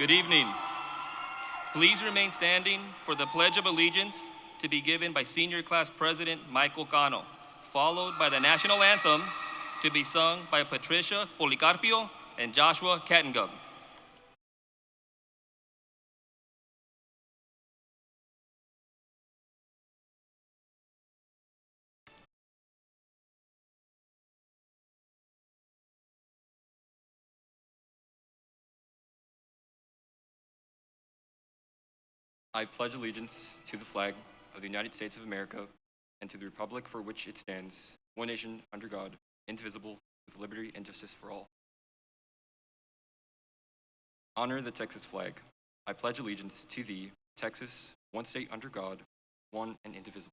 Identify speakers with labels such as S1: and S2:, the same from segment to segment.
S1: Good evening. Please remain standing for the Pledge of Allegiance to be given by Senior Class President Michael Cano, followed by the National Anthem to be sung by Patricia Policarpio and Joshua Kattengub.
S2: I pledge allegiance to the flag of the United States of America and to the republic for which it stands, one nation, under God, indivisible, with liberty and justice for all. Honor the Texas flag. I pledge allegiance to thee, Texas, one state under God, one and indivisible.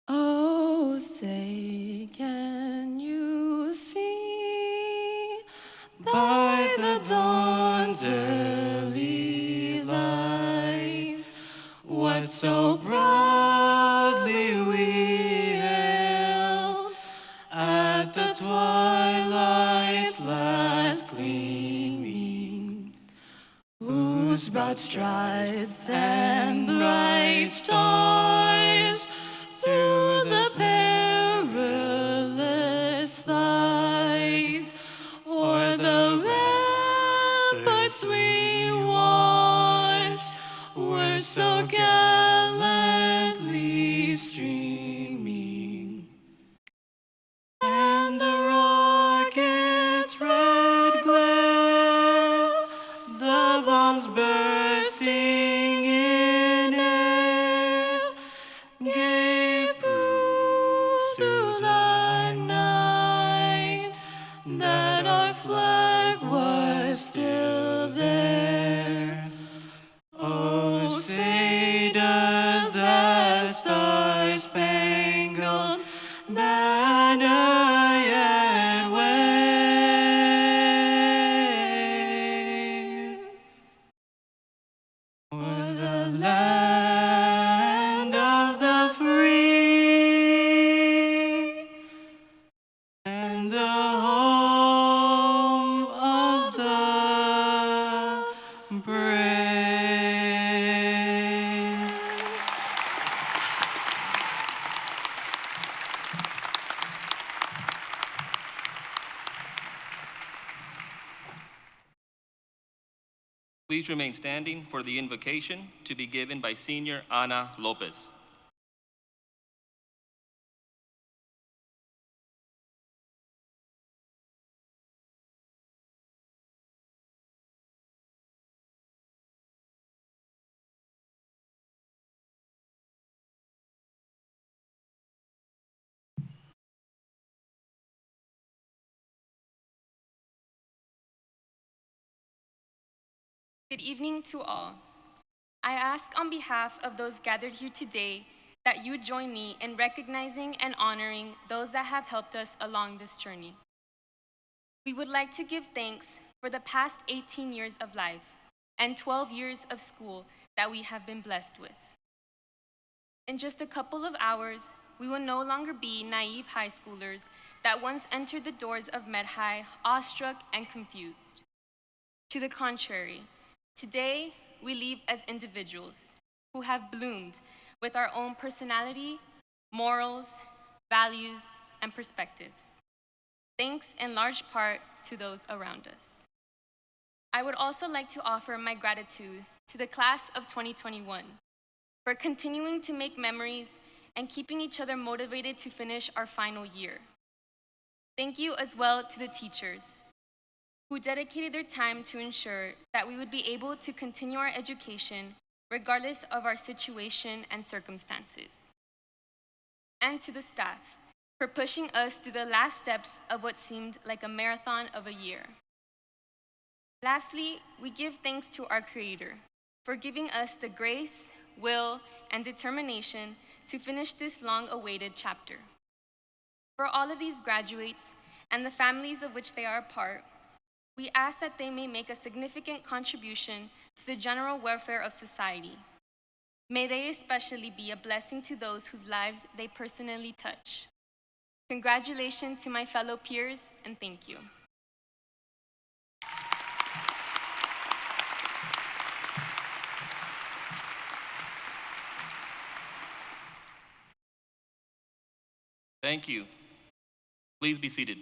S3: Oh, say, can you see by the dawn's early light what so proudly we hailed at the twilight's last gleaming, whose broad stripes and bright stars through the perilous fight o'er the ramparts we watched were so gallantly streaming, and the rocket's red glare, the bombs bursting in air, gave proof through the night that our flag was still there. Oh, say does the star-spangled banner yet wave o'er the land of the free and the home of the brave?
S1: Please remain standing for the invocation to be given by Senior Ana Lopez.
S4: Good evening to all. I ask on behalf of those gathered here today that you join me in recognizing and honoring those that have helped us along this journey. We would like to give thanks for the past 18 years of life and 12 years of school that we have been blessed with. In just a couple of hours, we will no longer be naive high schoolers that once entered the doors of Med High awestruck and confused. To the contrary, today, we leave as individuals who have bloomed with our own personality, morals, values, and perspectives. Thanks in large part to those around us. I would also like to offer my gratitude to the class of 2021 for continuing to make memories and keeping each other motivated to finish our final year. Thank you as well to the teachers who dedicated their time to ensure that we would be able to continue our education regardless of our situation and circumstances. And to the staff for pushing us through the last steps of what seemed like a marathon of a year. Lastly, we give thanks to our Creator for giving us the grace, will, and determination to finish this long-awaited chapter. For all of these graduates and the families of which they are a part, we ask that they may make a significant contribution to the general welfare of society. May they especially be a blessing to those whose lives they personally touch. Congratulations to my fellow peers, and thank you.
S1: Thank you. Please be seated.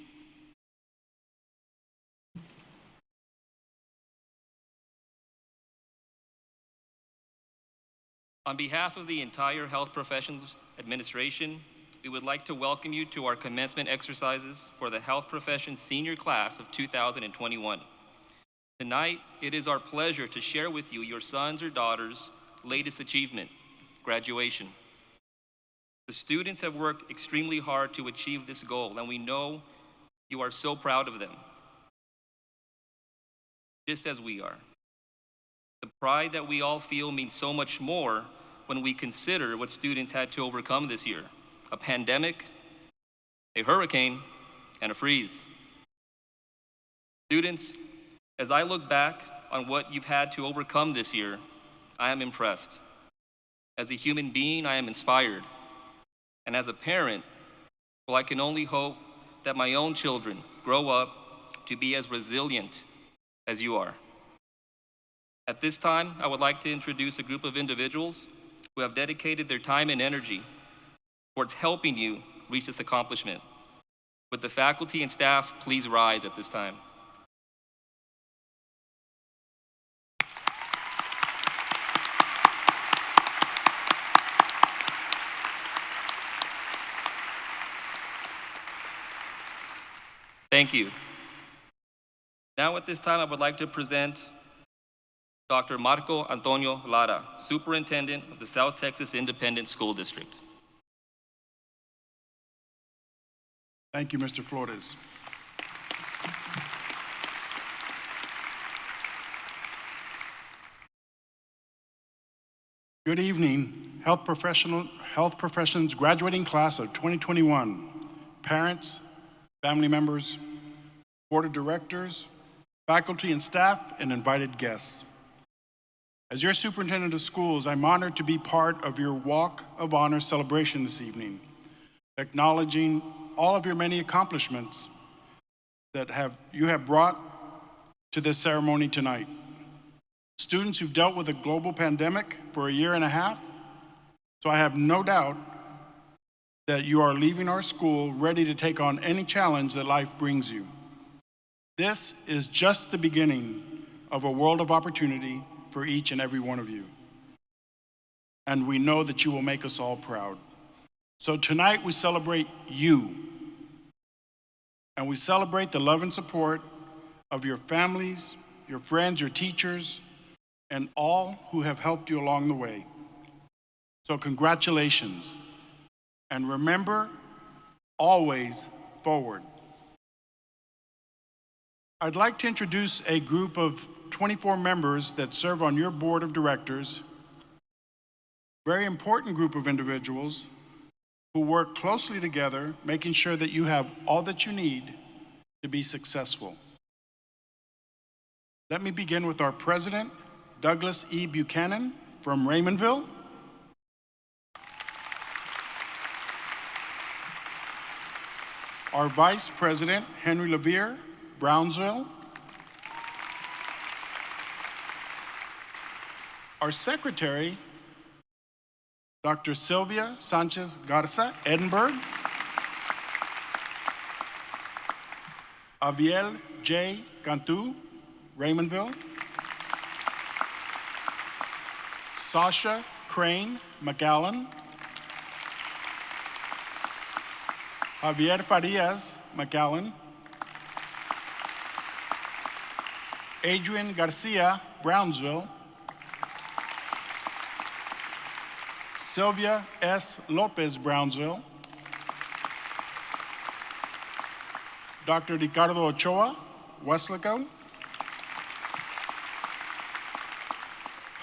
S1: On behalf of the entire Health Professions Administration, we would like to welcome you to our commencement exercises for the Health Professions Senior Class of 2021. Tonight, it is our pleasure to share with you your sons or daughters' latest achievement, graduation. The students have worked extremely hard to achieve this goal, and we know you are so proud of them, just as we are. The pride that we all feel means so much more when we consider what students had to overcome this year: a pandemic, a hurricane, and a freeze. Students, as I look back on what you've had to overcome this year, I am impressed. As a human being, I am inspired. And as a parent, well, I can only hope that my own children grow up to be as resilient as you are. At this time, I would like to introduce a group of individuals who have dedicated their time and energy towards helping you reach this accomplishment. Would the faculty and staff please rise at this time? Thank you. Now at this time, I would like to present Dr. Marco Antonio Lara, Superintendent of the South Texas Independent School District.
S5: Thank you, Mr. Flores. Good evening, Health Professions graduating class of 2021, parents, family members, board of directors, faculty and staff, and invited guests. As your superintendent of schools, I'm honored to be part of your Walk of Honor celebration this evening, acknowledging all of your many accomplishments that you have brought to this ceremony tonight. Students who've dealt with a global pandemic for a year and a half, so I have no doubt that you are leaving our school ready to take on any challenge that life brings you. This is just the beginning of a world of opportunity for each and every one of you. And we know that you will make us all proud. So tonight we celebrate you. And we celebrate the love and support of your families, your friends, your teachers, and all who have helped you along the way. So congratulations. And remember, always forward. I'd like to introduce a group of 24 members that serve on your board of directors, very important group of individuals who work closely together, making sure that you have all that you need to be successful. Let me begin with our president, Douglas E. Buchanan from Raymondville. Our vice president, Henry Levere, Brownsville. Our secretary, Dr. Sylvia Sanchez Garza, Edinburg. Abiel J. Cantu, Raymondville. Sasha Crane, McAllen. Javier Farias, McAllen. Adrian Garcia, Brownsville. Sylvia S. Lopez, Brownsville. Dr. Ricardo Ochoa, Weslaco.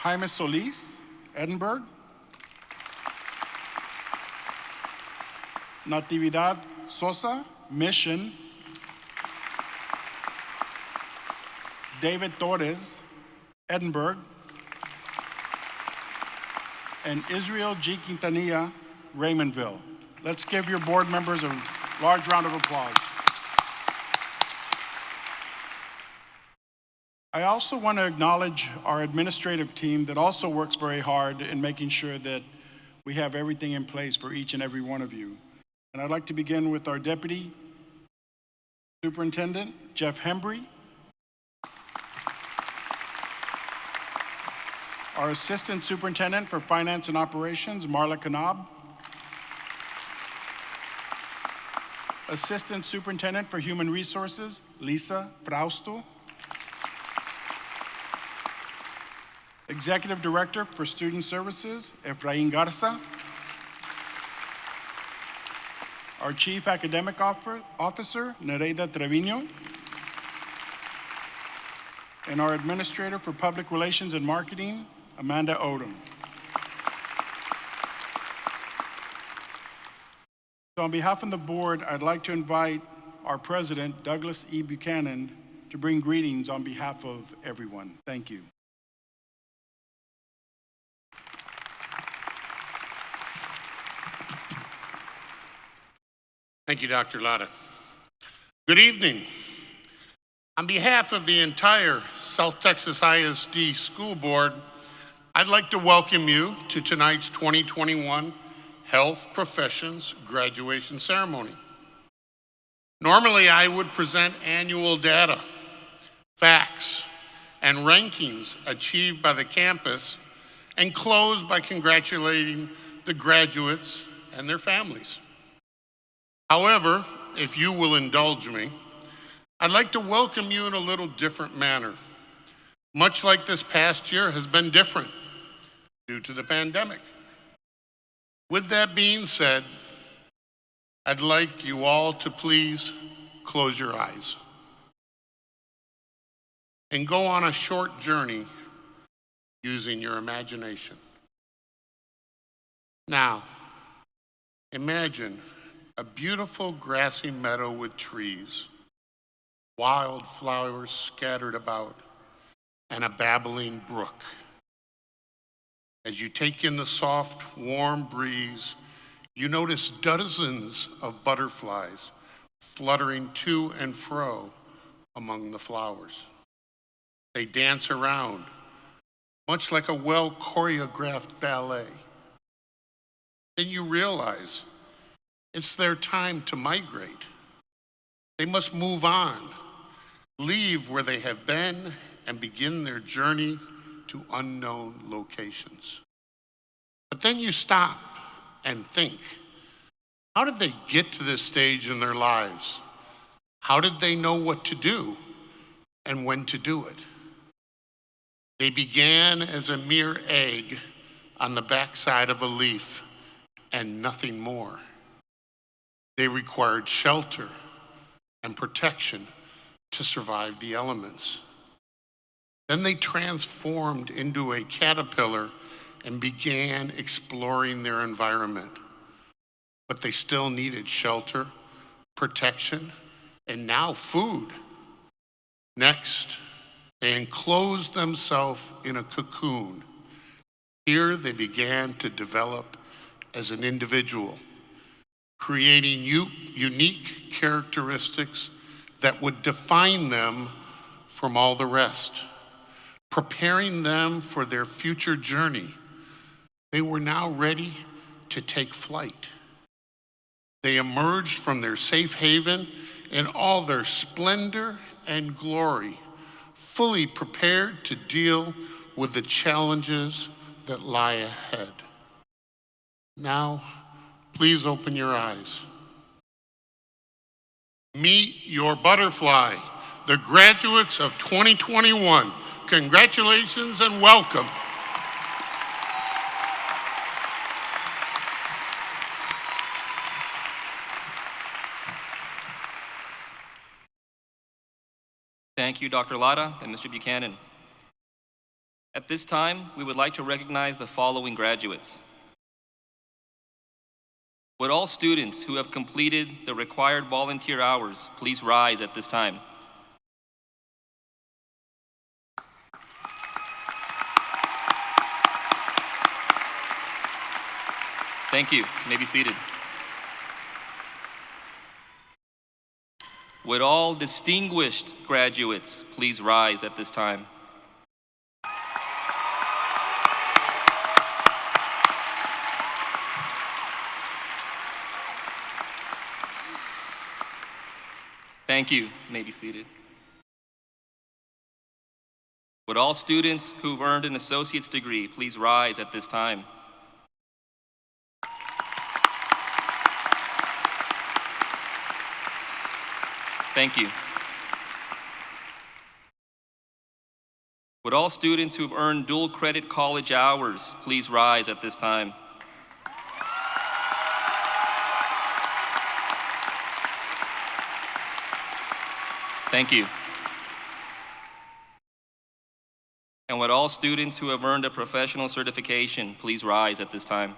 S5: Jaime Solis, Edinburg. Natividad Sosa, Mission. David Torres, Edinburg. And Israel G. Quintanilla, Raymondville. Let's give your board members a large round of applause. I also want to acknowledge our administrative team that also works very hard in making sure that we have everything in place for each and every one of you. And I'd like to begin with our Deputy Superintendent, Jeff Hembry, our Assistant Superintendent for Finance and Operations, Marla Kanab, Assistant Superintendent for Human Resources, Lisa Frausto, Executive Director for Student Services, Efrain Garza, our Chief Academic Officer, Nereida Trevino, and our Administrator for Public Relations and Marketing, Amanda Odom. So on behalf of the board, I'd like to invite our President, Douglas E. Buchanan, to bring greetings on behalf of everyone. Thank you.
S6: Thank you, Dr. Latta. Good evening. On behalf of the entire South Texas ISD School Board, I'd like to welcome you to tonight's 2021 Health Professions Graduation Ceremony. Normally, I would present annual data, facts, and rankings achieved by the campus and close by congratulating the graduates and their families. However, if you will indulge me, I'd like to welcome you in a little different manner, much like this past year has been different due to the pandemic. With that being said, I'd like you all to please close your eyes and go on a short journey using your imagination. Now, imagine a beautiful grassy meadow with trees, wildflowers scattered about, and a babbling brook. As you take in the soft, warm breeze, you notice dozens of butterflies fluttering to and fro among the flowers. They dance around, much like a well-choreographed ballet. Then you realize it's their time to migrate. They must move on, leave where they have been, and begin their journey to unknown locations. But then you stop and think, how did they get to this stage in their lives? How did they know what to do and when to do it? They began as a mere egg on the backside of a leaf and nothing more. They required shelter and protection to survive the elements. Then they transformed into a caterpillar and began exploring their environment. But they still needed shelter, protection, and now food. Next, they enclosed themselves in a cocoon. Here they began to develop as an individual, creating unique characteristics that would define them from all the rest, preparing them for their future journey. They were now ready to take flight. They emerged from their safe haven in all their splendor and glory, fully prepared to deal with the challenges that lie ahead. Now, please open your eyes. Meet your butterfly, the graduates of 2021. Congratulations and welcome.
S1: Thank you, Dr. Latta and Mr. Buchanan. At this time, we would like to recognize the following graduates. Would all students who have completed the required volunteer hours please rise at this time? Thank you. You may be seated. Would all distinguished graduates please rise at this time? Thank you. You may be seated. Would all students who've earned an associate's degree please rise at this time? Thank you. Would all students who've earned dual credit college hours please rise at this time? Thank you. And would all students who have earned a professional certification please rise at this time?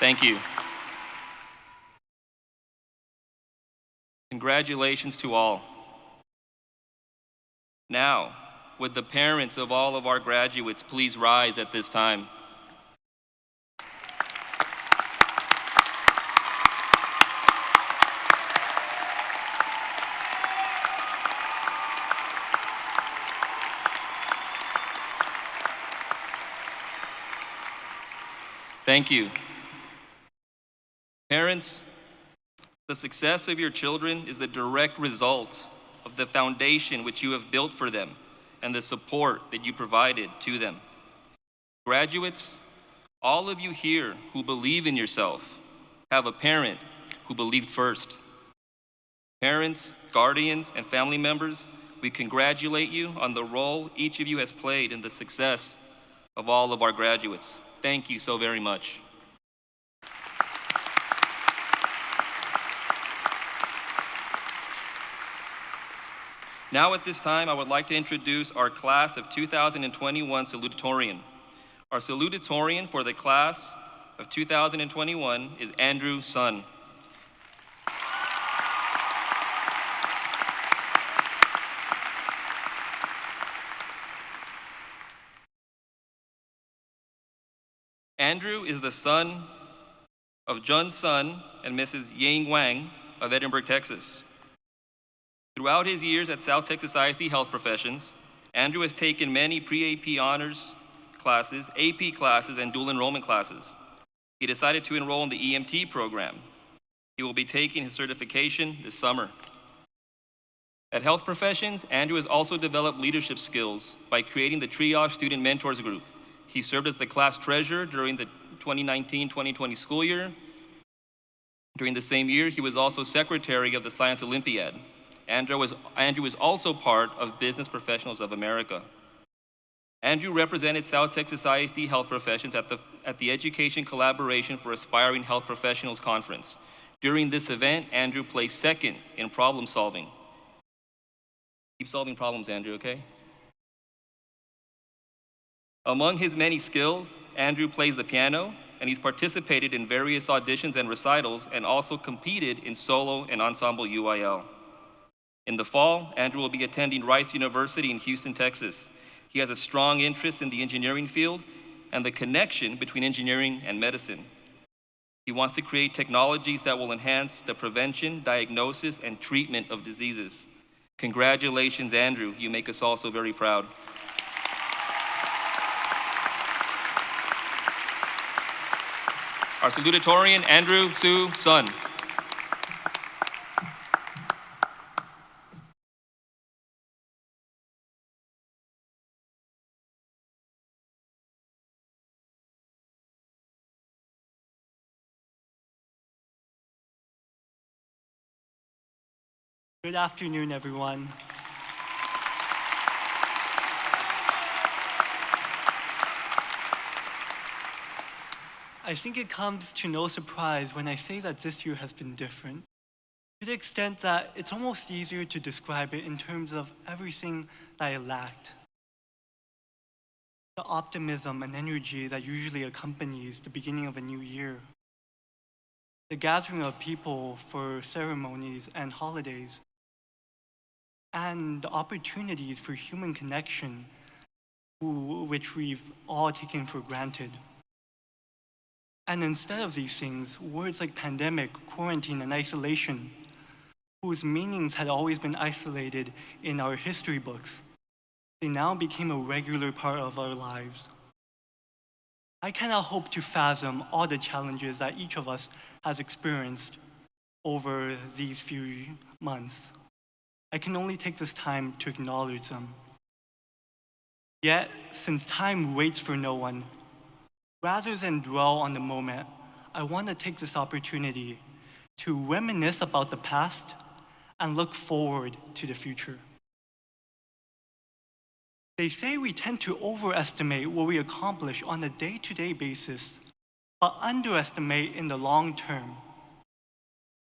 S1: Thank you. Congratulations to all. Now, would the parents of all of our graduates please rise at this time? Thank you. Parents, the success of your children is the direct result of the foundation which you have built for them and the support that you provided to them. Graduates, all of you here who believe in yourself have a parent who believed first. Parents, guardians, and family members, we congratulate you on the role each of you has played in the success of all of our graduates. Thank you so very much. Now at this time, I would like to introduce our class of 2021 Salutatorian. Our Salutatorian for the class of 2021 is Andrew Sun. Andrew is the son of John Sun and Mrs. Yang Wang of Edinburg, Texas. Throughout his years at South Texas ISD Health Professions, Andrew has taken many pre-AP honors classes, AP classes, and dual enrollment classes. He decided to enroll in the EMT program. He will be taking his certification this summer. At Health Professions, Andrew has also developed leadership skills by creating the Triage Student Mentors Group. He served as the class treasurer during the 2019-2020 school year. During the same year, he was also secretary of the Science Olympiad. Andrew is also part of Business Professionals of America. Andrew represented South Texas ISD Health Professions at the Education Collaboration for Aspiring Health Professionals Conference. During this event, Andrew placed second in problem solving. Keep solving problems, Andrew, okay? Among his many skills, Andrew plays the piano, and he's participated in various auditions and recitals, and also competed in solo and ensemble UIL. In the fall, Andrew will be attending Rice University in Houston, Texas. He has a strong interest in the engineering field and the connection between engineering and medicine. He wants to create technologies that will enhance the prevention, diagnosis, and treatment of diseases. Congratulations, Andrew. You make us all so very proud. Our salutatorian, Andrew Su Sun.
S7: Good afternoon, everyone. I think it comes to no surprise when I say that this year has been different.
S3: to the extent that it's almost easier to describe it in terms of everything that it lacked. The optimism and energy that usually accompanies the beginning of a new year. The gathering of people for ceremonies and holidays. And the opportunities for human connection, which we've all taken for granted. And instead of these things, words like pandemic, quarantine, and isolation, whose meanings had always been isolated in our history books, they now became a regular part of our lives. I cannot hope to fathom all the challenges that each of us has experienced over these few months. I can only take this time to acknowledge them. Yet, since time waits for no one, rather than dwell on the moment, I want to take this opportunity to reminisce about the past and look forward to the future. They say we tend to overestimate what we accomplish on a day-to-day basis, but underestimate in the long term.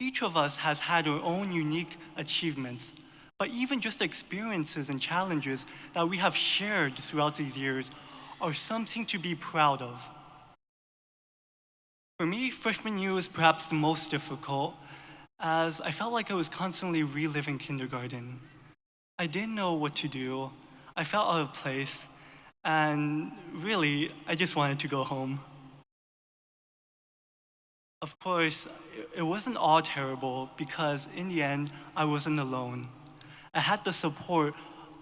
S3: Each of us has had our own unique achievements, but even just experiences and challenges that we have shared throughout these years are something to be proud of. For me, freshman year was perhaps the most difficult, as I felt like I was constantly reliving kindergarten. I didn't know what to do, I felt out of place, and really, I just wanted to go home. Of course, it wasn't all terrible because in the end, I wasn't alone. I had the support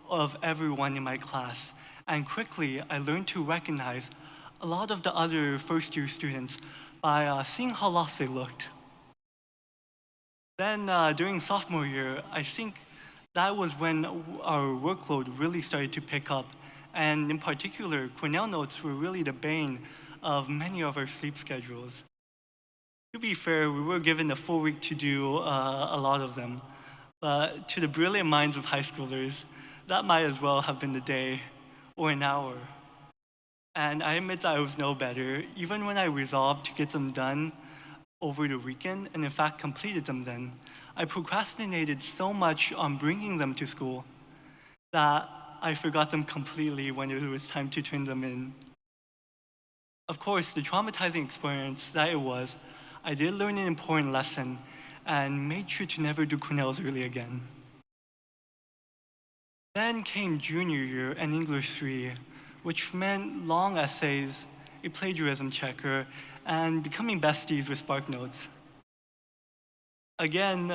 S3: of everyone in my class, and quickly I learned to recognize a lot of the other first-year students by seeing how lost they looked. Then during sophomore year, I think that was when our workload really started to pick up, and in particular, Cornell notes were really the bane of many of our sleep schedules. To be fair, we were given a full week to do a lot of them, but to the brilliant minds of high schoolers, that might as well have been a day or an hour. And I admit that I was no better, even when I resolved to get them done over the weekend, and in fact completed them then. I procrastinated so much on bringing them to school that I forgot them completely when it was time to turn them in. Of course, the traumatizing experience that it was, I did learn an important lesson and made sure to never do Cornell's early again. Then came junior year and English 3, which meant long essays, a plagiarism checker, and becoming besties with Spark Notes. Again,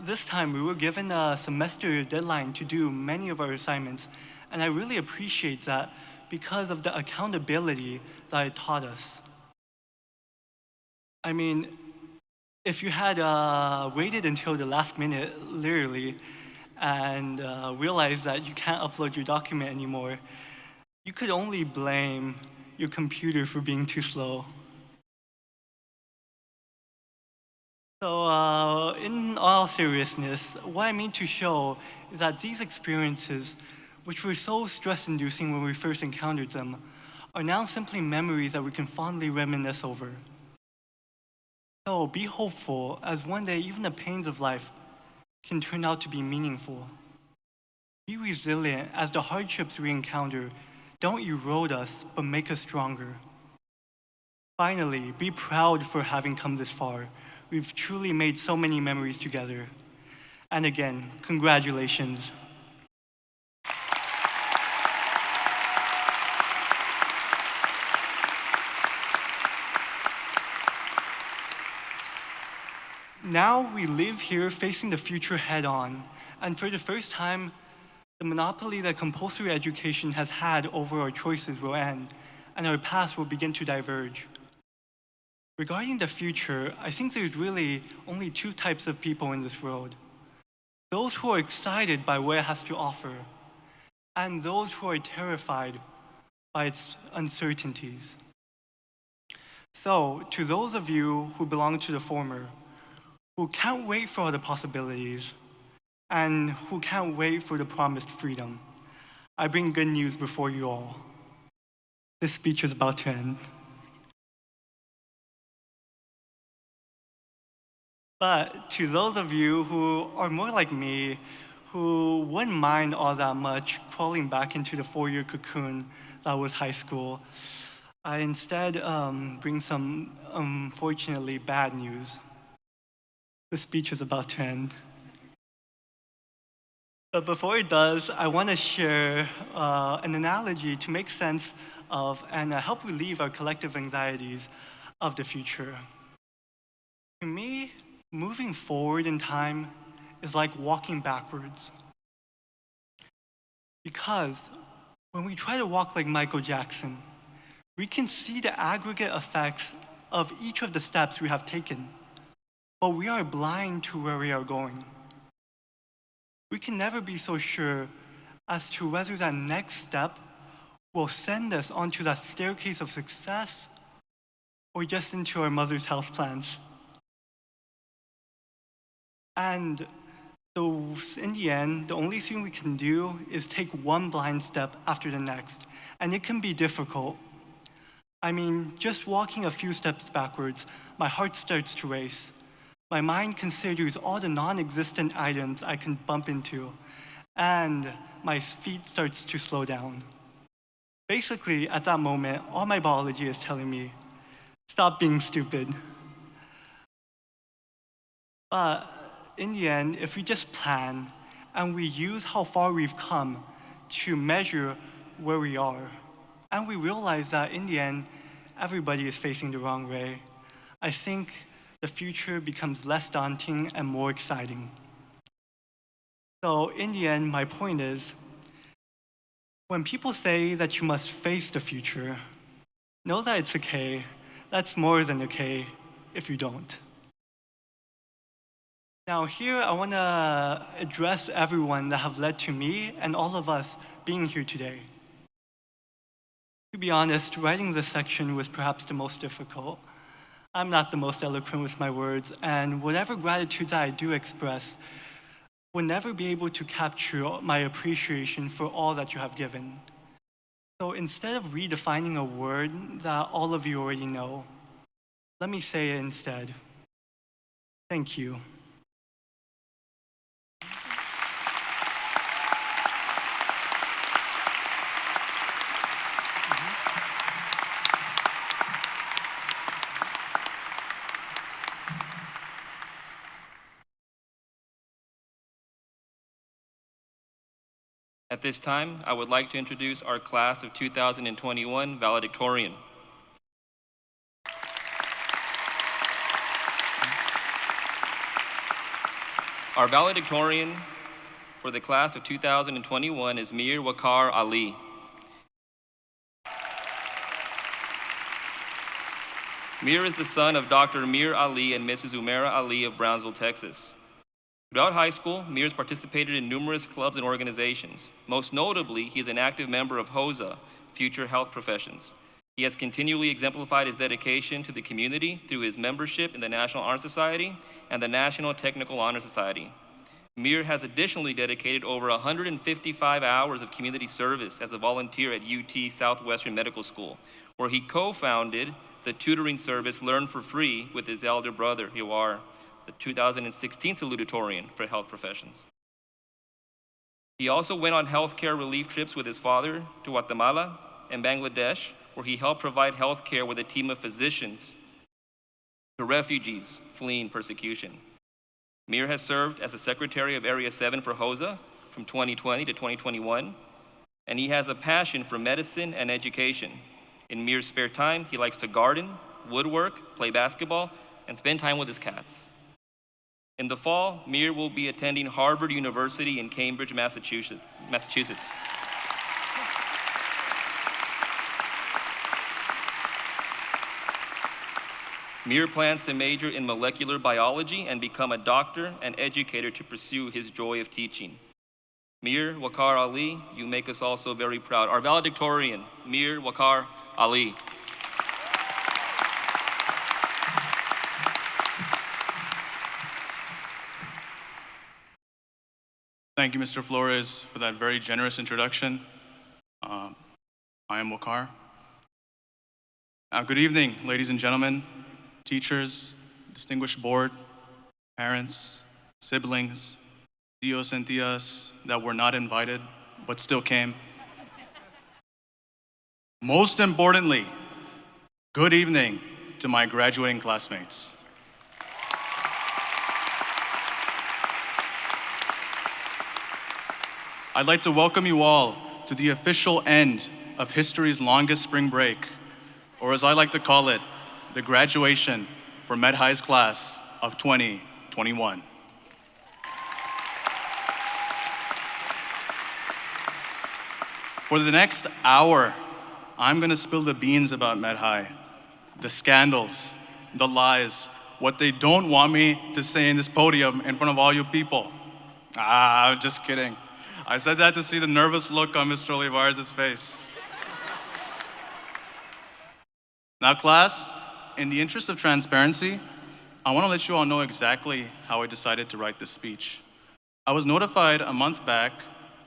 S3: this time we were given a semester deadline to do many of our assignments, and I really appreciate that because of the accountability that it taught us. I mean, if you had waited until the last minute, literally, and realized that you can't upload your document anymore, you could only blame your computer for being too slow. So in all seriousness, what I mean to show is that these experiences, which were so stress-inducing when we first encountered them, are now simply memories that we can fondly reminisce over. So be hopeful, as one day even the pains of life can turn out to be meaningful. Be resilient, as the hardships we encounter don't erode us, but make us stronger. Finally, be proud for having come this far. We've truly made so many memories together. And again, congratulations. Now we live here facing the future head on, and for the first time, the monopoly that compulsory education has had over our choices will end, and our paths will begin to diverge. Regarding the future, I think there's really only two types of people in this world. Those who are excited by what it has to offer, and those who are terrified by its uncertainties. So, to those of you who belong to the former, who can't wait for all the possibilities, and who can't wait for the promised freedom, I bring good news before you all. This speech is about to end. But to those of you who are more like me, who wouldn't mind all that much crawling back into the four-year cocoon that was high school, I instead bring some unfortunately bad news. The speech is about to end. But before it does, I want to share an analogy to make sense of and help relieve our collective anxieties of the future. To me, moving forward in time is like walking backwards. Because when we try to walk like Michael Jackson, we can see the aggregate effects of each of the steps we have taken, but we are blind to where we are going. We can never be so sure as to whether that next step will send us onto that staircase of success or just into our mother's health plans. And so in the end, the only thing we can do is take one blind step after the next. And it can be difficult. I mean, just walking a few steps backwards, my heart starts to race. My mind considers all the non-existent items I can bump into, and my feet starts to slow down. Basically, at that moment, all my biology is telling me, stop being stupid. But in the end, if we just plan and we use how far we've come to measure where we are, and we realize that in the end, everybody is facing the wrong way, I think the future becomes less daunting and more exciting. So in the end, my point is, when people say that you must face the future, know that it's okay. That's more than okay if you don't. Now here, I want to address everyone that have led to me and all of us being here today. To be honest, writing this section was perhaps the most difficult. I'm not the most eloquent with my words, and whatever gratitude that I do express will never be able to capture my appreciation for all that you have given. So instead of redefining a word that all of you already know, let me say it instead. Thank you.
S1: At this time, I would like to introduce our class of 2021 Valedictorian. Our valedictorian for the class of 2021 is Mir Waqar Ali. Mir is the son of Dr. Mir Ali and Mrs. Umaira Ali of Brownsville, Texas. Throughout high school, Mir has participated in numerous clubs and organizations. Most notably, he is an active member of HOSA, Future Health Professions. He has continually exemplified his dedication to the community through his membership in the National Honor Society and the National Technical Honor Society. Mir has additionally dedicated over 155 hours of community service as a volunteer at UT Southwestern Medical School, where he co-founded the tutoring service Learn for Free with his elder brother, Yawar, the 2016 Salutatorian for health professions. He also went on healthcare relief trips with his father to Guatemala and Bangladesh, where he helped provide healthcare with a team of physicians to refugees fleeing persecution. Mir has served as the Secretary of Area 7 for HOSA from 2020 to 2021, and he has a passion for medicine and education. In Mir's spare time, he likes to garden, woodwork, play basketball, and spend time with his cats. In the fall, Mir will be attending Harvard University in Cambridge, Massachusetts. Mir plans to major in molecular biology and become a doctor and educator to pursue his joy of teaching. Mir Waqar Ali, you make us all so very proud. Our valedictorian, Mir Waqar Ali.
S7: Thank you, Mr. Flores, for that very generous introduction. I am Waqar. Good evening, ladies and gentlemen, teachers, distinguished board. parents, siblings, tios and tias that were not invited but still came. Most importantly, good evening to my graduating classmates. I'd like to welcome you all to the official end of history's longest spring break, or as I like to call it, the graduation for Med High's class of 2021. For the next hour, I'm gonna spill the beans about Med High, the scandals, the lies, what they don't want me to say in this podium in front of all you people. I'm just kidding. I said that to see the nervous look on Mr. Olivares' face. Now class, in the interest of transparency, I want to let you all know exactly how I decided to write this speech. I was notified a month back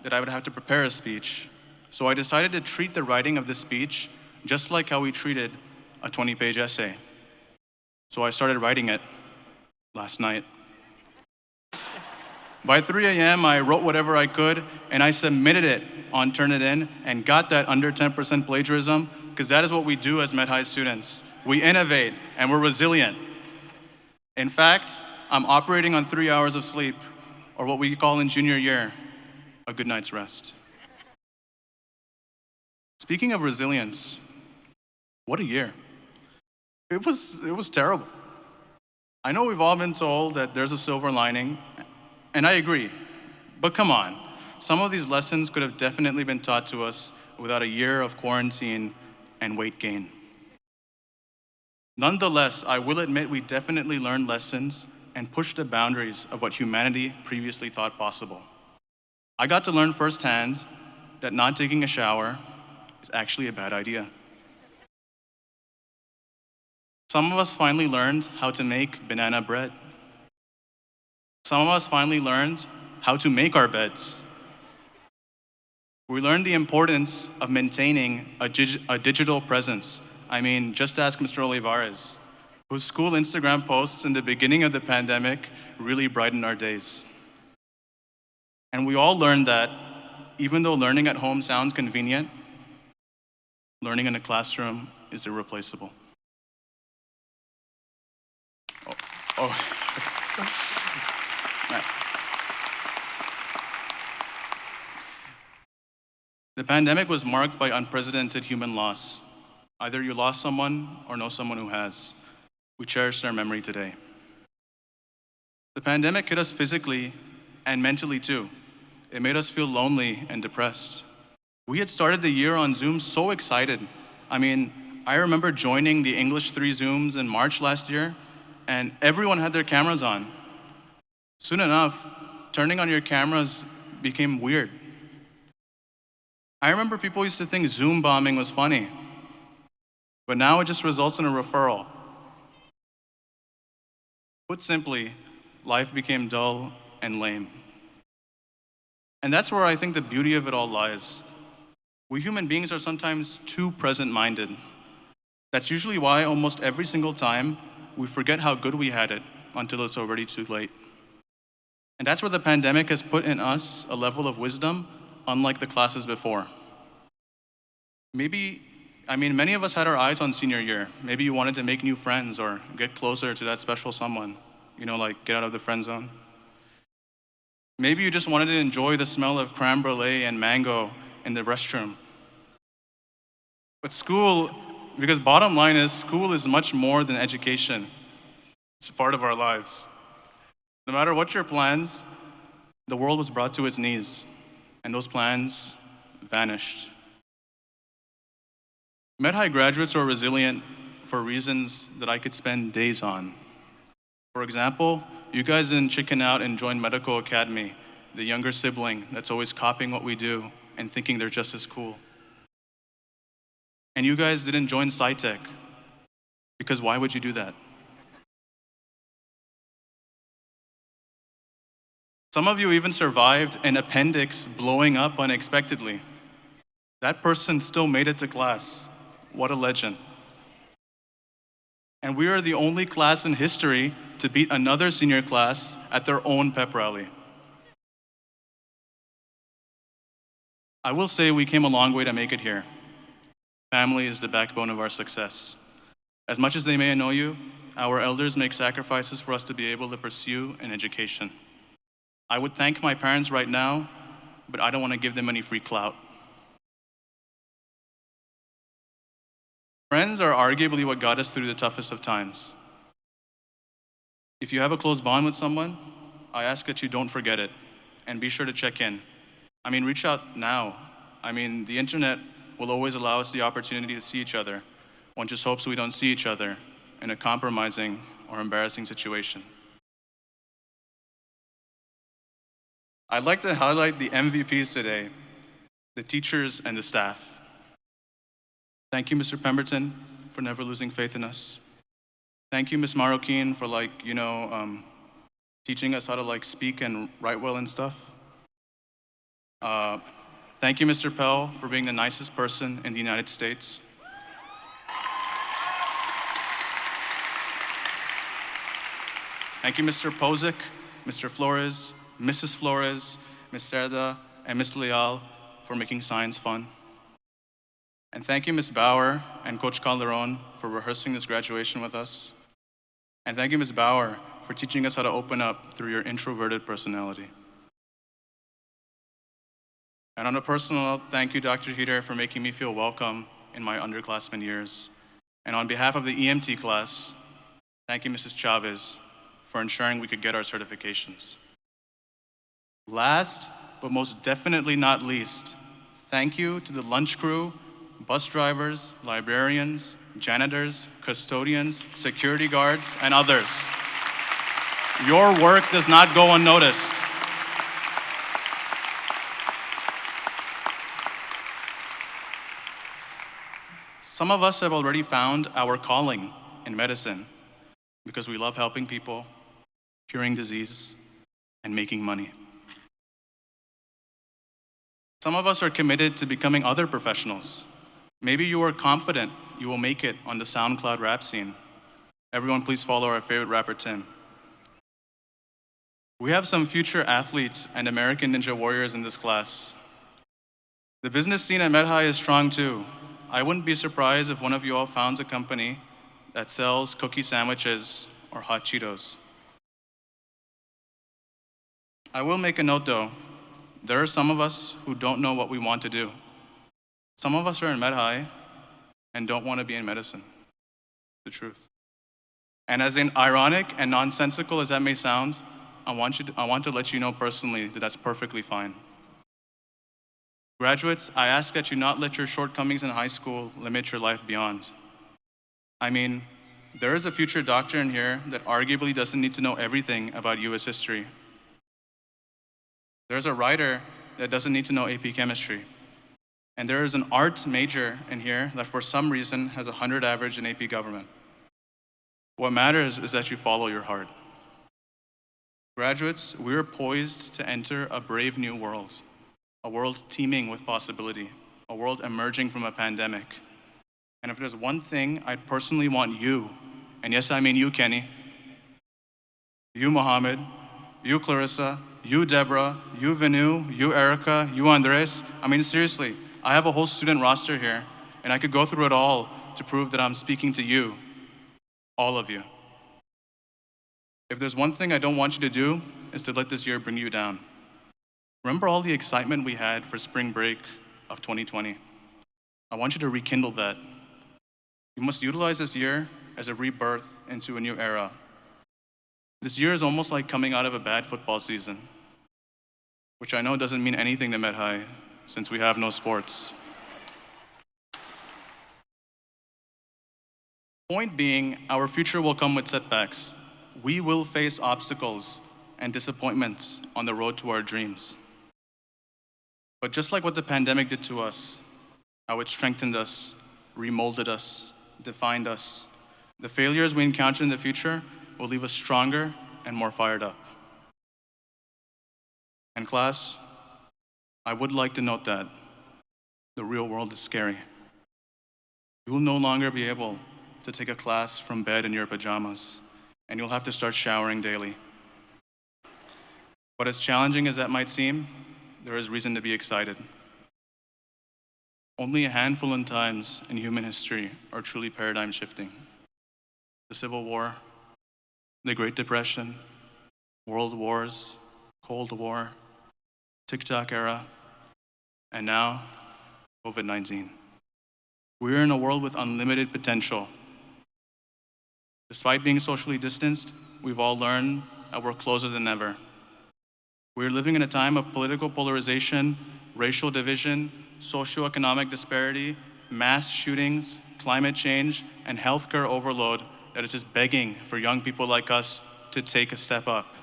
S7: that I would have to prepare a speech, so I decided to treat the writing of this speech just like how we treated a 20-page essay. So I started writing it last night. By 3 a.m., I wrote whatever I could, and I submitted it on Turnitin and got that under 10% plagiarism, because that is what we do as Med High students. We innovate, and we're resilient. In fact, I'm operating on 3 hours of sleep, or what we call in junior year, a good night's rest. Speaking of resilience, what a year. It was terrible. I know we've all been told that there's a silver lining, and I agree, but come on. Some of these lessons could have definitely been taught to us without a year of quarantine and weight gain. Nonetheless, I will admit we definitely learned lessons and pushed the boundaries of what humanity previously thought possible. I got to learn firsthand that not taking a shower is actually a bad idea. Some of us finally learned how to make banana bread. Some of us finally learned how to make our beds. We learned the importance of maintaining a digital presence. I mean, just ask Mr. Olivares, whose school Instagram posts in the beginning of the pandemic really brightened our days. And we all learned that even though learning at home sounds convenient, learning in a classroom is irreplaceable. The pandemic was marked by unprecedented human loss. Either you lost someone or know someone who has. We cherish their memory today. The pandemic hit us physically and mentally too. It made us feel lonely and depressed. We had started the year on Zoom so excited. I remember joining the English 3 Zooms in March last year, and everyone had their cameras on. Soon enough, turning on your cameras became weird. I remember people used to think Zoom bombing was funny, but now it just results in a referral. Put simply, life became dull and lame. And that's where I think the beauty of it all lies. We human beings are sometimes too present-minded. That's usually why almost every single time we forget how good we had it until it's already too late. And that's where the pandemic has put in us a level of wisdom unlike the classes before. Many of us had our eyes on senior year. Maybe you wanted to make new friends or get closer to that special someone, like get out of the friend zone. Maybe you just wanted to enjoy the smell of creme brulee and mango in the restroom. But because bottom line is, school is much more than education. It's a part of our lives. No matter what your plans, the world was brought to its knees, and those plans vanished. Med High graduates are resilient for reasons that I could spend days on. For example, you guys didn't chicken out and join Medical Academy, the younger sibling that's always copying what we do and thinking they're just as cool. And you guys didn't join SciTech, because why would you do that? Some of you even survived an appendix blowing up unexpectedly. That person still made it to class. What a legend. And we are the only class in history to beat another senior class at their own pep rally. I will say we came a long way to make it here. Family is the backbone of our success. As much as they may annoy you, our elders make sacrifices for us to be able to pursue an education. I would thank my parents right now, but I don't want to give them any free clout. Friends are arguably what got us through the toughest of times. If you have a close bond with someone, I ask that you don't forget it, and be sure to check in. Reach out now. The internet will always allow us the opportunity to see each other. One just hopes we don't see each other in a compromising or embarrassing situation. I'd like to highlight the MVPs today, the teachers and the staff. Thank you, Mr. Pemberton, for never losing faith in us. Thank you, Ms. Marroquin, for teaching us how to speak and write well and stuff. Thank you, Mr. Pell, for being the nicest person in the United States. Thank you, Mr. Pozic, Mr. Flores, Mrs. Flores, Ms. Cerda, and Ms. Leal for making science fun. And thank you, Ms. Bauer and Coach Calderon for rehearsing this graduation with us. And thank you, Ms. Bauer, for teaching us how to open up through your introverted personality. And on a personal note, thank you, Dr. Heater, for making me feel welcome in my underclassmen years. And on behalf of the EMT class, thank you, Mrs. Chavez, for ensuring we could get our certifications. Last, but most definitely not least, thank you to the lunch crew, bus drivers, librarians, janitors, custodians, security guards, and others. Your work does not go unnoticed. Some of us have already found our calling in medicine because we love helping people, curing disease, and making money. Some of us are committed to becoming other professionals. Maybe you are confident you will make it on the SoundCloud rap scene. Everyone please follow our favorite rapper, Tim. We have some future athletes and American Ninja Warriors in this class. The business scene at MedHigh is strong too. I wouldn't be surprised if one of you all founds a company that sells cookie sandwiches or hot Cheetos. I will make a note though. There are some of us who don't know what we want to do. Some of us are in MedHigh and don't want to be in medicine. The truth. And as ironic and nonsensical as that may sound, I want to let you know personally that that's perfectly fine. Graduates, I ask that you not let your shortcomings in high school limit your life beyond. There is a future doctor in here that arguably doesn't need to know everything about US history. There's a writer that doesn't need to know AP chemistry. And there is an arts major in here that for some reason has 100 average in AP government. What matters is that you follow your heart. Graduates, we are poised to enter a brave new world, a world teeming with possibility, a world emerging from a pandemic. And if there's one thing I'd personally want you, and yes, I mean you, Kenny, you, Mohammed, you, Clarissa, you, Deborah, you, Venu, you, Erica, you, Andres. Seriously, I have a whole student roster here, and I could go through it all to prove that I'm speaking to you, all of you. If there's one thing I don't want you to do, is to let this year bring you down. Remember all the excitement we had for spring break of 2020? I want you to rekindle that. You must utilize this year as a rebirth into a new era. This year is almost like coming out of a bad football season, which I know doesn't mean anything to MedHigh since we have no sports. Point being, our future will come with setbacks. We will face obstacles and disappointments on the road to our dreams. But just like what the pandemic did to us, how it strengthened us, remolded us, defined us, the failures we encounter in the future will leave us stronger and more fired up. And class, I would like to note that the real world is scary. You will no longer be able to to take a class from bed in your pajamas, and you'll have to start showering daily. But as challenging as that might seem, there is reason to be excited. Only a handful of times in human history are truly paradigm shifting. The Civil War, the Great Depression, World Wars, Cold War, TikTok era, and now COVID-19. We're in a world with unlimited potential. Despite being socially distanced, we've all learned that we're closer than ever. We're living in a time of political polarization, racial division, socioeconomic disparity, mass shootings, climate change, and healthcare overload that is just begging for young people like us to take a step up.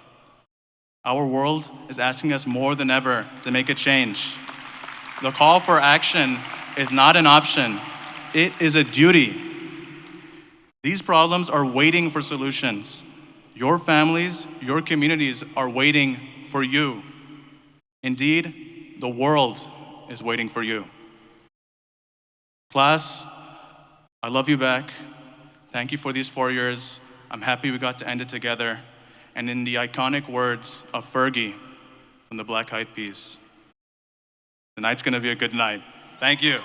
S7: Our world is asking us more than ever to make a change. The call for action is not an option, it is a duty. These problems are waiting for solutions. Your families, your communities are waiting for you. Indeed, the world is waiting for you. Class, I love you back. Thank you for these 4 years. I'm happy we got to end it together. And in the iconic words of Fergie from the Black Eyed Peas, tonight's gonna be a good night. Thank you.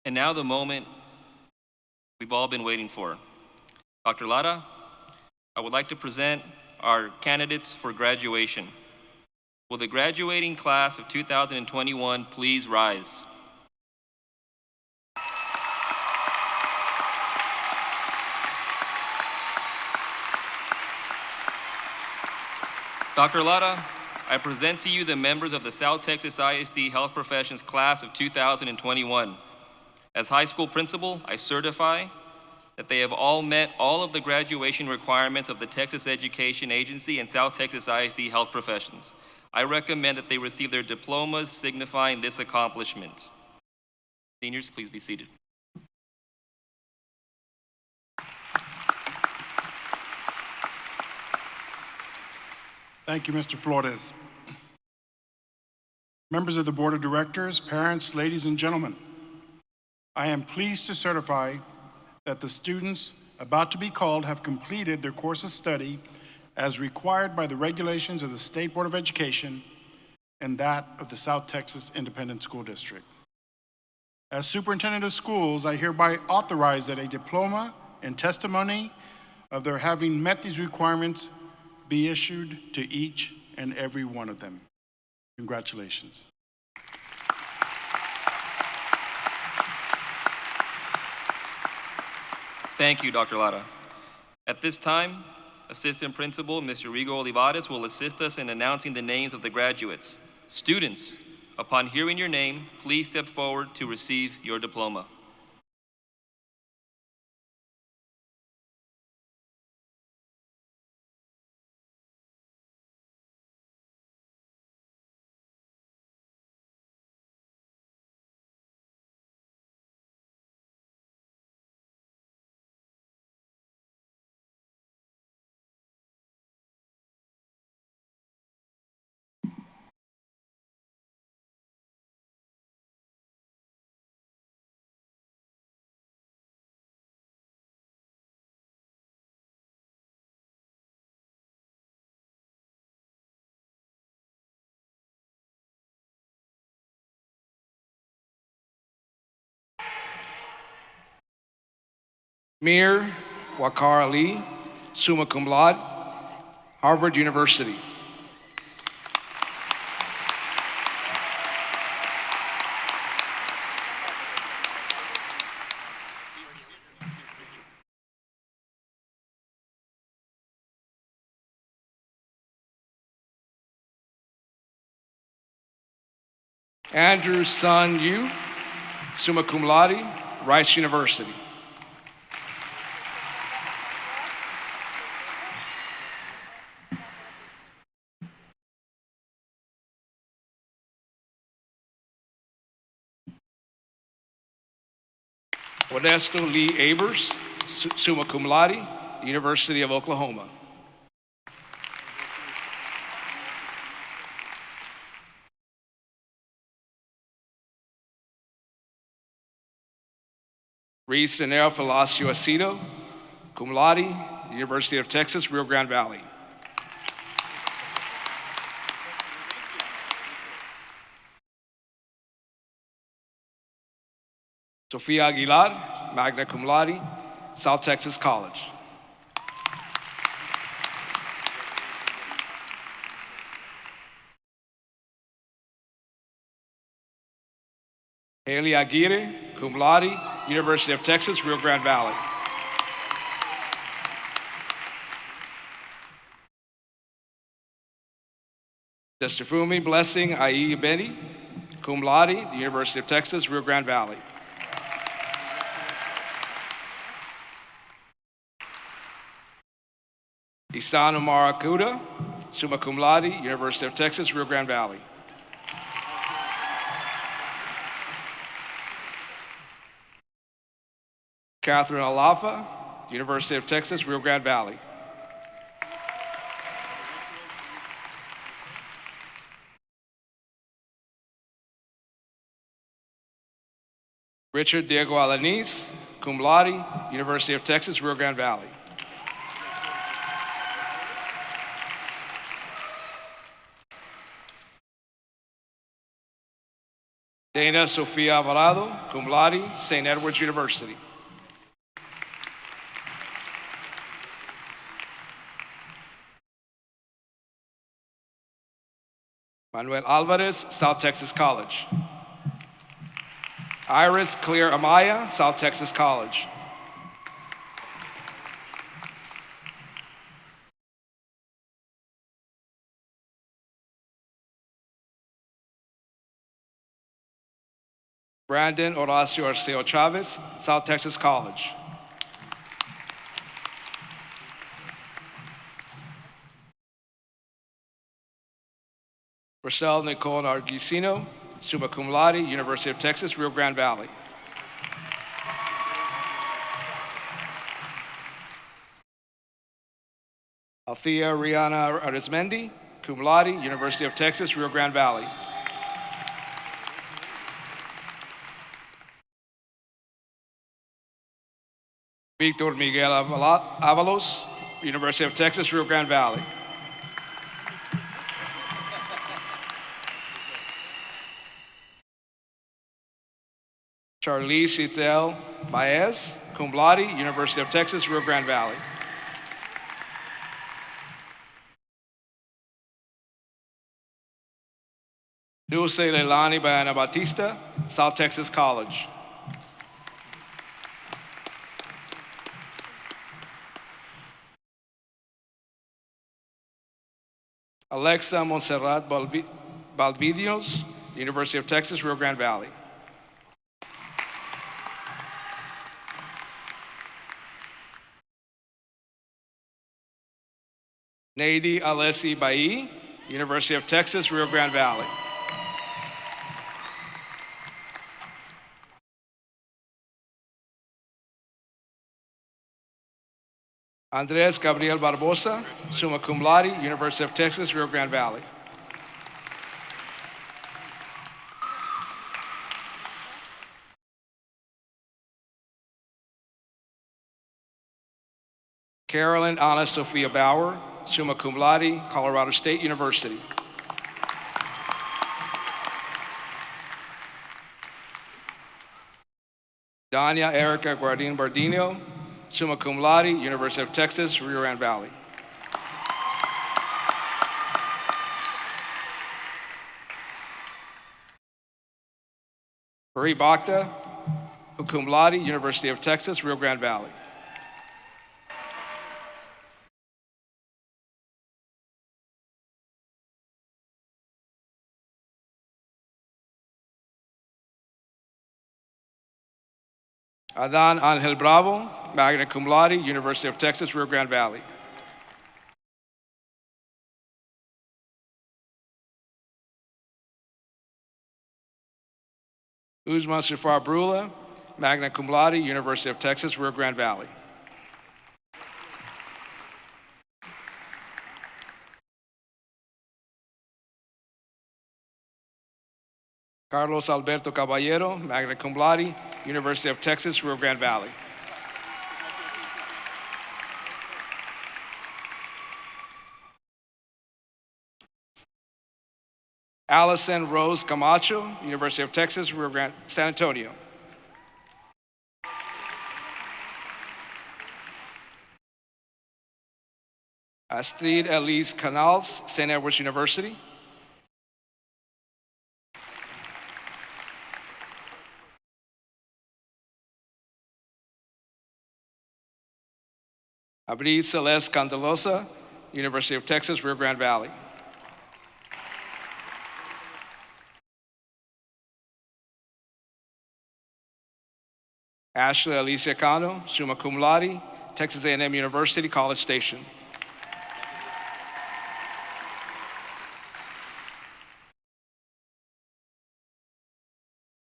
S1: And now the moment we've all been waiting for. Dr. Lara, I would like to present our candidates for graduation. Will the graduating class of 2021 please rise? Dr. Lara, I present to you the members of the South Texas ISD Health Professions Class of 2021. As high school principal, I certify that they have all met all of the graduation requirements of the Texas Education Agency and South Texas ISD Health Professions. I recommend that they receive their diplomas signifying this accomplishment. Seniors, please be seated.
S5: Thank you, Mr. Flores. Members of the Board of Directors, parents, ladies and gentlemen, I am pleased to certify that the students about to be called have completed their course of study as required by the regulations of the State Board of Education and that of the South Texas Independent School District. As Superintendent of Schools, I hereby authorize that a diploma and testimony of their having met these requirements be issued to each and every one of them. Congratulations.
S1: Thank you, Dr. Lara. At this time, Assistant Principal Mr. Rigo Olivares will assist us in announcing the names of the graduates. Students, upon hearing your name, please step forward to receive your diploma.
S8: Mir Wakar Ali, summa cum laude, Harvard University. Andrew Sun Yu, summa cum laude, Rice University. Modesto Lee Abers, summa cum laude, University of Oklahoma. Reese Danero Falacio Aceto, cum laude, University of Texas, Rio Grande Valley. Sofia Aguilar, magna cum laude, South Texas College. Haley Aguirre, cum laude, University of Texas, Rio Grande Valley. Destifumi Blessing Ai Beni, cum laude, the University of Texas, Rio Grande Valley. Isan Umar Akuda, summa cum laude, University of Texas, Rio Grande Valley. Catherine Alafa, University of Texas, Rio Grande Valley. Richard Diego Alanis, cum laude, University of Texas, Rio Grande Valley. Dana Sofia Alvarado, cum laude, St. Edward's University. Manuel Alvarez, South Texas College. Iris Clear Amaya, South Texas College. Brandon Horacio Arceo Chavez, South Texas College. Rochelle Nicole Nargisino, summa cum laude, University of Texas, Rio Grande Valley. Althea Rihanna Arizmendi, cum laude, University of Texas, Rio Grande Valley. Victor Miguel Avalos, University of Texas, Rio Grande Valley. Charlize Citel Baez, cum laude, University of Texas, Rio Grande Valley. Dulce Leilani Bayana Batista, South Texas College. Alexa Montserrat Balvidios, University of Texas, Rio Grande Valley. Nady Alessi Bai, University of Texas, Rio Grande Valley. Andres Gabriel Barbosa, summa cum laude, University of Texas, Rio Grande Valley. Carolyn Anna Sophia Bauer, summa cum laude, Colorado State University. Dania Erica Guardin Bardino, summa cum laude, University of Texas, Rio Grande Valley. Marie Bakta, cum laude, University of Texas, Rio Grande Valley. Adan Angel Bravo, magna cum laude, University of Texas, Rio Grande Valley. Uzma Sifar Brula, magna cum laude, University of Texas, Rio Grande Valley. Carlos Alberto Caballero, magna cum laude, University of Texas, Rio Grande Valley. Allison Rose Camacho, University of Texas, Rio Grande, San Antonio. Astrid Elise Canals, St. Edward's University. Abril Celeste Candelosa, University of Texas, Rio Grande Valley. Ashley Alicia Cano, summa cum laude, Texas A&M University, College Station.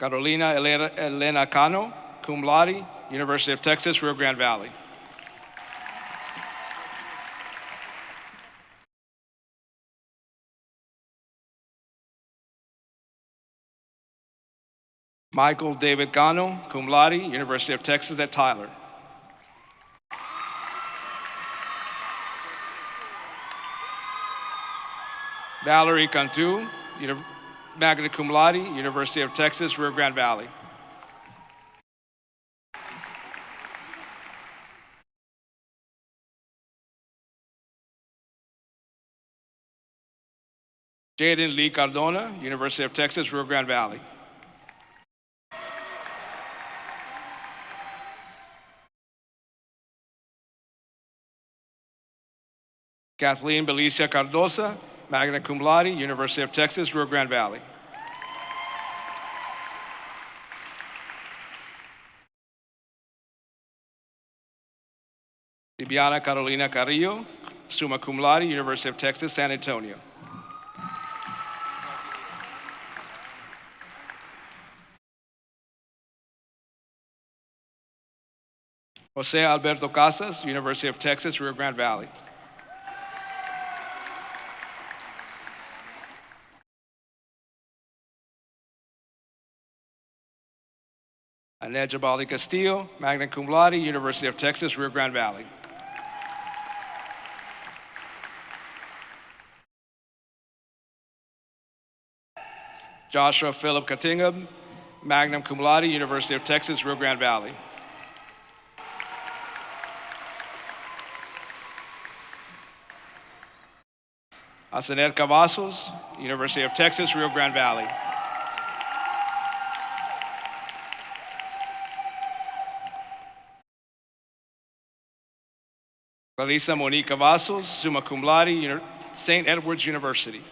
S8: Carolina Elena Cano, cum laude, University of Texas, Rio Grande Valley. Michael David Cano, cum laude, University of Texas at Tyler. Valerie Cantu, magna cum laude, University of Texas, Rio Grande Valley. Jaden Lee Cardona, University of Texas, Rio Grande Valley. Kathleen Belicia Cardosa, magna cum laude, University of Texas, Rio Grande Valley. Bibiana Carolina Carrillo, summa cum laude, University of Texas, San Antonio. Jose Alberto Casas, University of Texas, Rio Grande Valley. Annette Jabali Castillo, magna cum laude, University of Texas, Rio Grande Valley. Joshua Philip Katinga, magna cum laude, University of Texas, Rio Grande Valley. Asenet Cavazos, University of Texas, Rio Grande Valley. Clarissa Monique Cavazos, summa cum laude, St. Edward's University.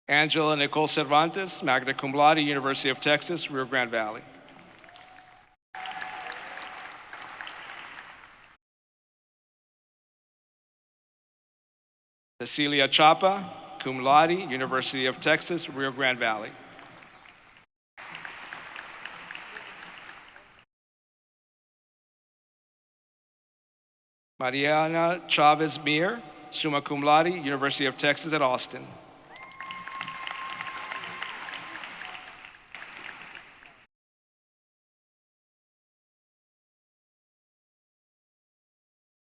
S8: Angela Nicole Cervantes, magna cum laude, University of Texas, Rio Grande Valley. Cecilia Chapa, cum laude, University of Texas, Rio Grande Valley. Mariana Chavez Mir, summa cum laude, University of Texas at Austin.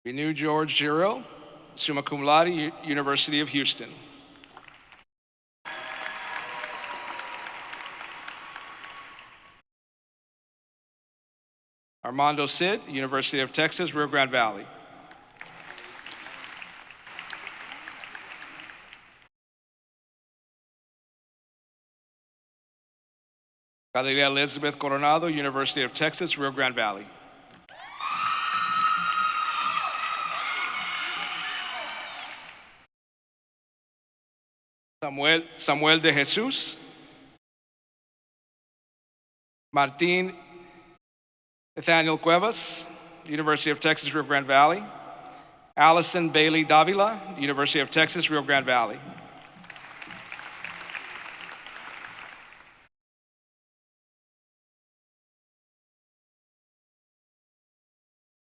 S8: Renew George Giro, summa cum laude, University of Houston. Armando Cid, University of Texas, Rio Grande Valley. Galilea Elizabeth Coronado, University of Texas, Rio Grande Valley. Samuel de Jesus. Martín Nathaniel Cuevas, University of Texas, Rio Grande Valley. Allison Bailey Davila, University of Texas, Rio Grande Valley.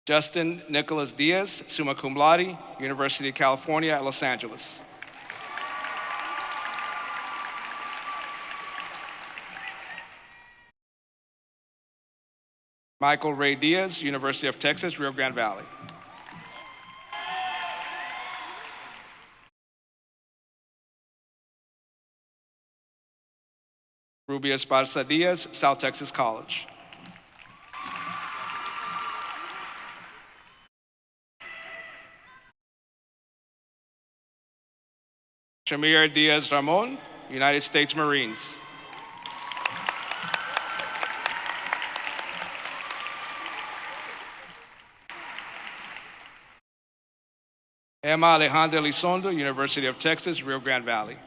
S8: Justin Nicholas Diaz, summa cum laude, University of California at Los Angeles. Michael Ray Diaz, University of Texas, Rio Grande Valley. Rubia Esparza Diaz, South Texas College. Shamir Diaz Ramon, United States Marines. Emma Alejandra Elizondo, University of Texas, Rio Grande Valley.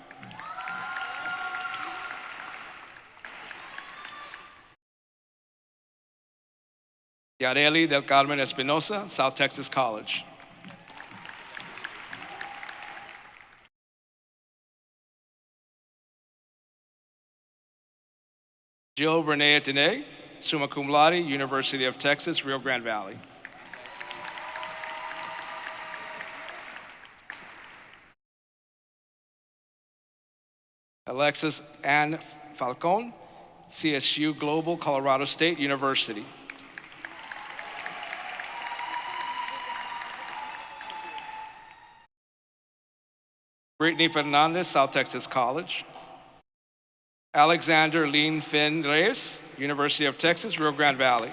S8: Yareli del Carmen Espinosa, South Texas College. Jill Renee Atene, summa cum laude, University of Texas, Rio Grande Valley. Alexis Ann Falcon, CSU Global, Colorado State University. Brittany Fernandez, South Texas College. Alexander Lean Finn Reyes, University of Texas, Rio Grande Valley.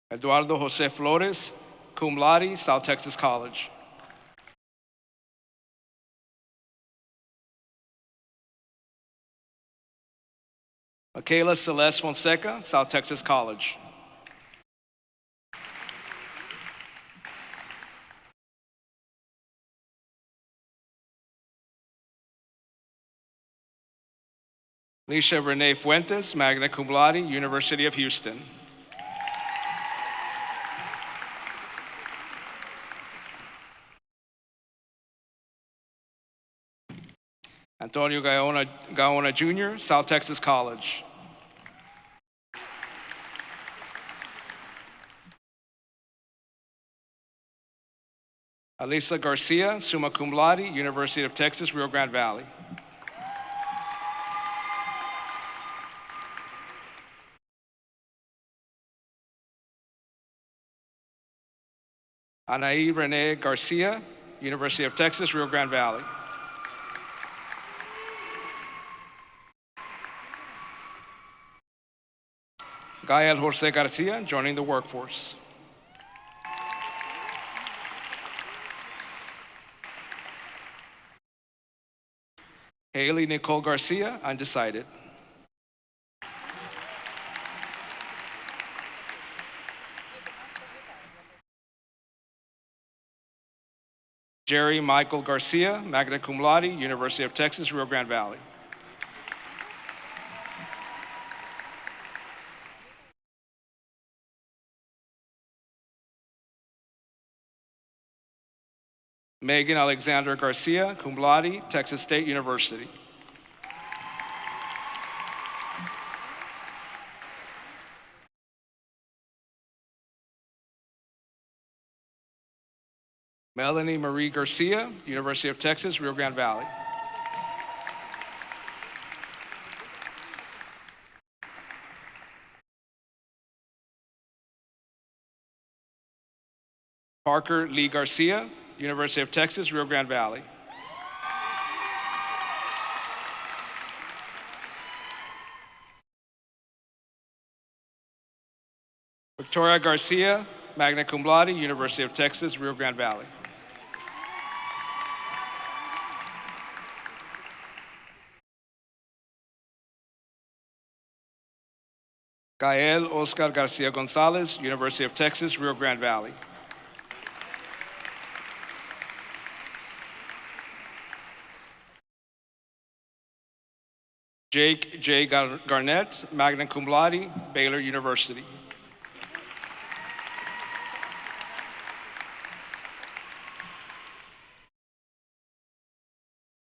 S8: Eduardo Jose Flores, cum laude, South Texas College. Michaela Celeste Fonseca, South Texas College. Alicia Renee Fuentes, magna cum laude, University of Houston. Antonio Gaona Jr., South Texas College. Alisa Garcia, summa cum laude, University of Texas, Rio Grande Valley. Anaí Renee Garcia, University of Texas, Rio Grande Valley. Gael Jose Garcia, joining the workforce. Haley Nicole Garcia, undecided. Jerry Michael Garcia, magna cum laude, University of Texas, Rio Grande Valley. Megan Alexandra Garcia, cum laude, Texas State University. Melanie Marie Garcia, University of Texas, Rio Grande Valley. Parker Lee Garcia, University of Texas, Rio Grande Valley. Victoria Garcia, magna cum laude, University of Texas, Rio Grande Valley. Gael Oscar Garcia Gonzalez, University of Texas, Rio Grande Valley. Jake J. Garnett, magna cum laude, Baylor University.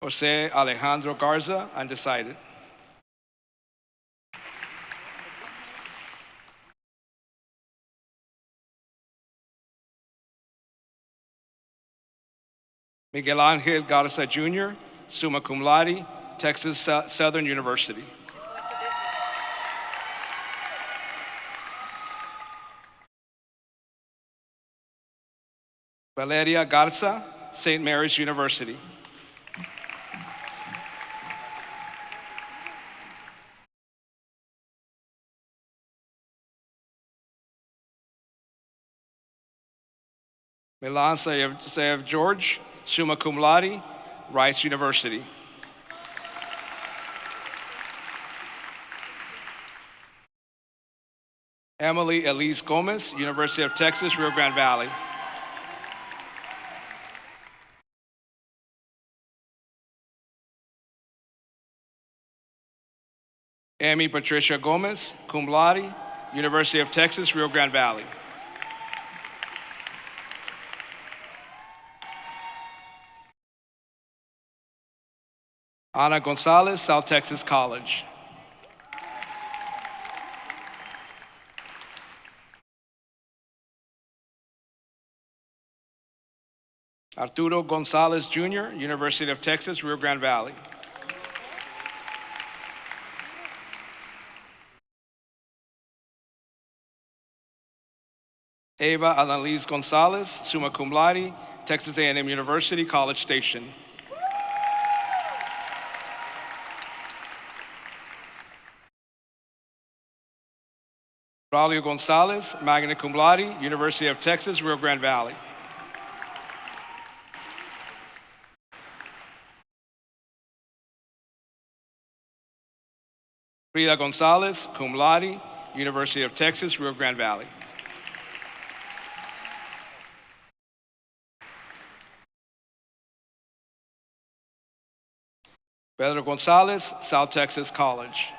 S8: Jose Alejandro Garza, undecided. Miguel Angel Garza Jr., summa cum laude, Texas Southern University. Valeria Garza, St. Mary's University. Milan Saev George, summa cum laude, Rice University. Emily Elise Gomez, University of Texas, Rio Grande Valley. Amy Patricia Gomez, cum laude, University of Texas, Rio Grande Valley. Ana Gonzalez, South Texas College. Arturo Gonzalez Jr., University of Texas, Rio Grande Valley. Eva Annalise Gonzalez, summa cum laude, Texas A&M University, College Station. Braulio Gonzalez, magna cum laude, University of Texas, Rio Grande Valley. Frida Gonzalez, cum laude, University of Texas, Rio Grande Valley. Pedro Gonzalez, South Texas College.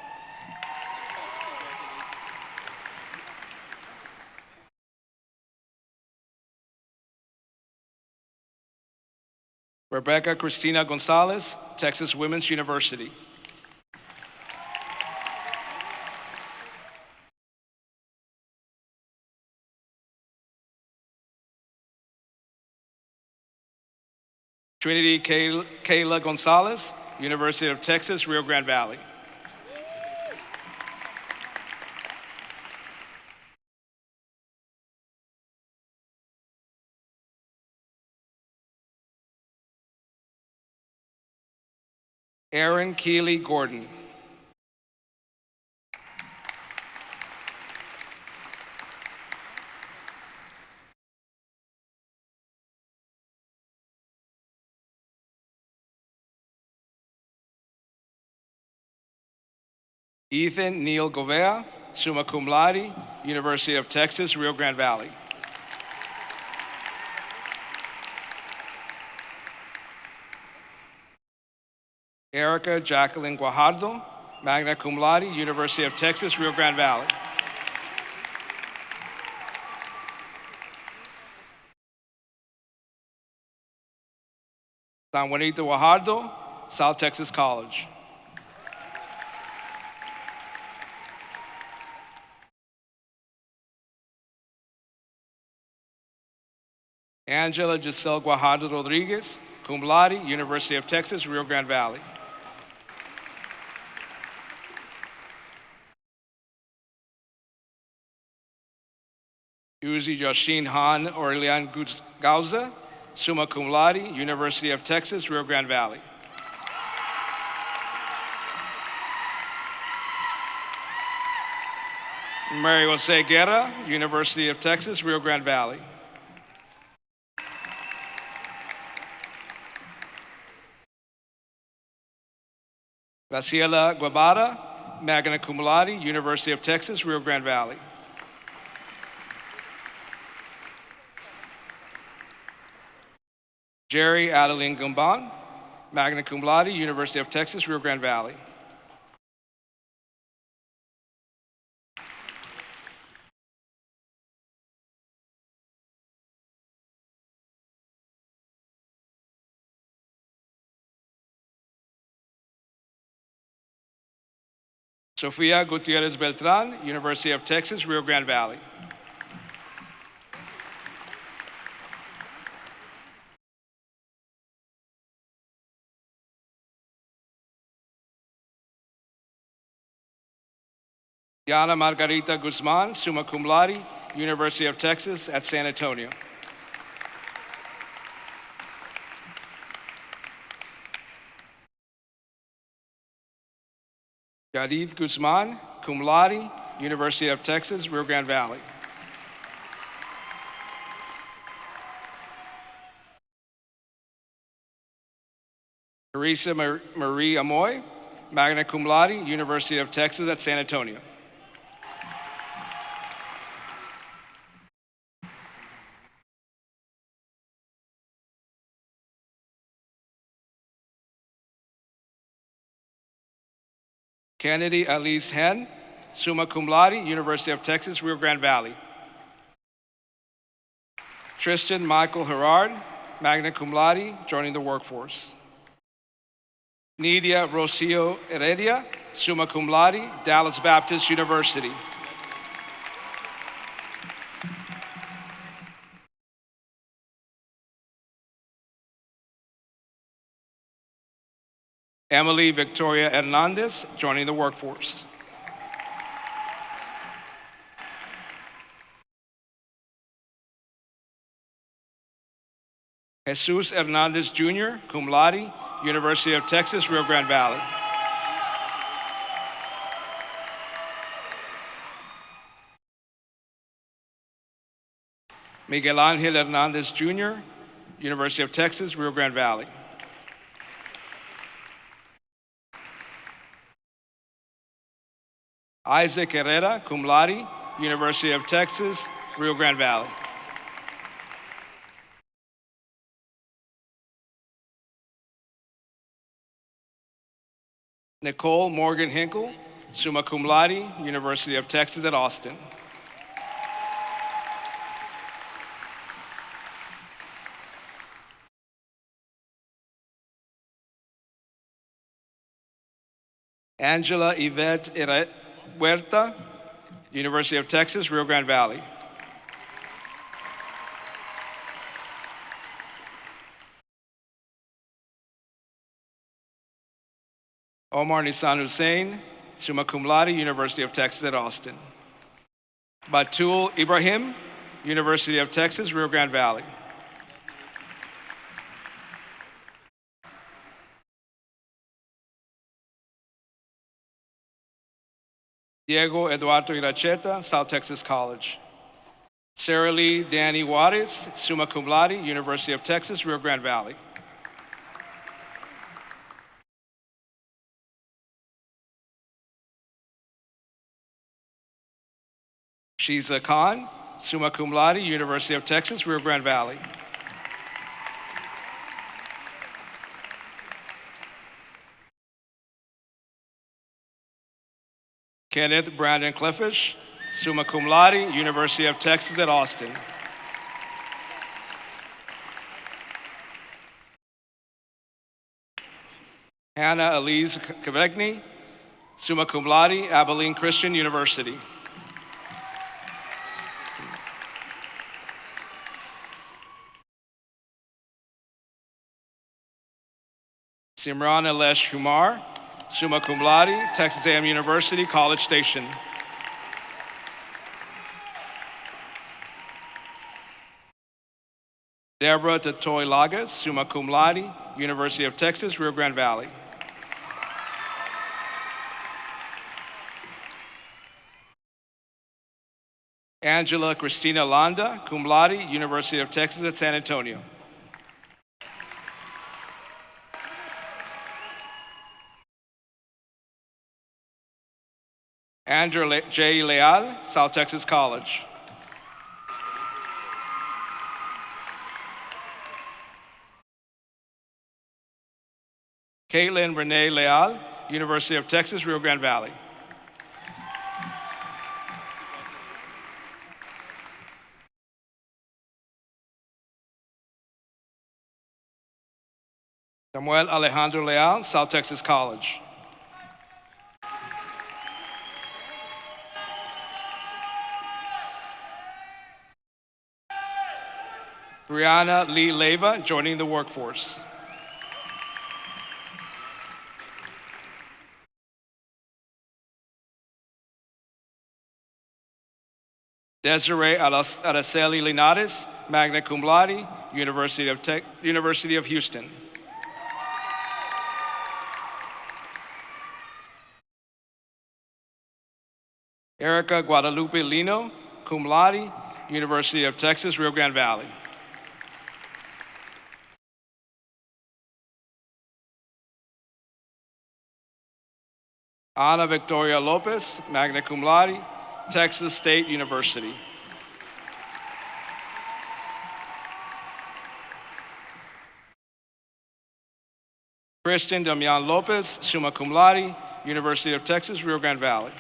S8: Rebecca Cristina Gonzalez, Texas Women's University. Trinity Kayla Gonzalez, University of Texas, Rio Grande Valley. Aaron Keeley Gordon. Ethan Neil Govea, summa cum laude, University of Texas, Rio Grande Valley. Erica Jacqueline Guajardo, magna cum laude, University of Texas, Rio Grande Valley. San Juanito Guajardo, South Texas College. Angela Giselle Guajardo Rodriguez, cum laude, University of Texas, Rio Grande Valley. Uzi Yoshin Han Orlean Gauza, summa cum laude, University of Texas, Rio Grande Valley. Mary Jose Guerra, University of Texas, Rio Grande Valley. Graciela Guevara, magna cum laude, University of Texas, Rio Grande Valley. Jerry Adeline Gumban, magna cum laude, University of Texas, Rio Grande Valley. Sofia Gutierrez Beltran, University of Texas, Rio Grande Valley. Yana Margarita Guzman, summa cum laude, University of Texas at San Antonio. Yadith Guzman, cum laude, University of Texas, Rio Grande Valley. Teresa Marie Amoy, magna cum laude, University of Texas at San Antonio. Kennedy Elise Hen, summa cum laude, University of Texas, Rio Grande Valley. Tristan Michael Herard, magna cum laude, joining the workforce. Nidia Rocio Heredia, summa cum laude, Dallas Baptist University. Emily Victoria Hernandez, joining the workforce. Jesus Hernandez Jr., cum laude, University of Texas, Rio Grande Valley. Miguel Angel Hernandez Jr., University of Texas, Rio Grande Valley. Isaac Herrera, cum laude, University of Texas, Rio Grande Valley. Nicole Morgan Hinkle, summa cum laude, University of Texas at Austin. Angela Yvette Huerta, University of Texas, Rio Grande Valley. Omar Nissan Hussein, summa cum laude, University of Texas at Austin. Batul Ibrahim, University of Texas, Rio Grande Valley. Diego Eduardo Iracheta, South Texas College. Sarah Lee Danny Juarez, summa cum laude, University of Texas, Rio Grande Valley. Shiza Khan, summa cum laude, University of Texas, Rio Grande Valley. Kenneth Brandon Cliffish, summa cum laude, University of Texas at Austin. Hannah Elise Kavegny, summa cum laude, Abilene Christian University. Simran Alesh Kumar, summa cum laude, Texas A&M University, College Station. Deborah Tatoy Lagas, summa cum laude, University of Texas, Rio Grande Valley. Angela Christina Landa, cum laude, University of Texas at San Antonio. Andrew J. Leal, South Texas College. Caitlin Renee Leal, University of Texas, Rio Grande Valley. Samuel Alejandro Leal, South Texas College. Brianna Lee Leyva, joining the workforce. Desiree Araceli Linares, magna cum laude, University of Houston. Erica Guadalupe Lino, cum laude, University of Texas, Rio Grande Valley. Ana Victoria Lopez, magna cum laude, Texas State University. Christian Damian Lopez, summa cum laude, University of Texas, Rio Grande Valley.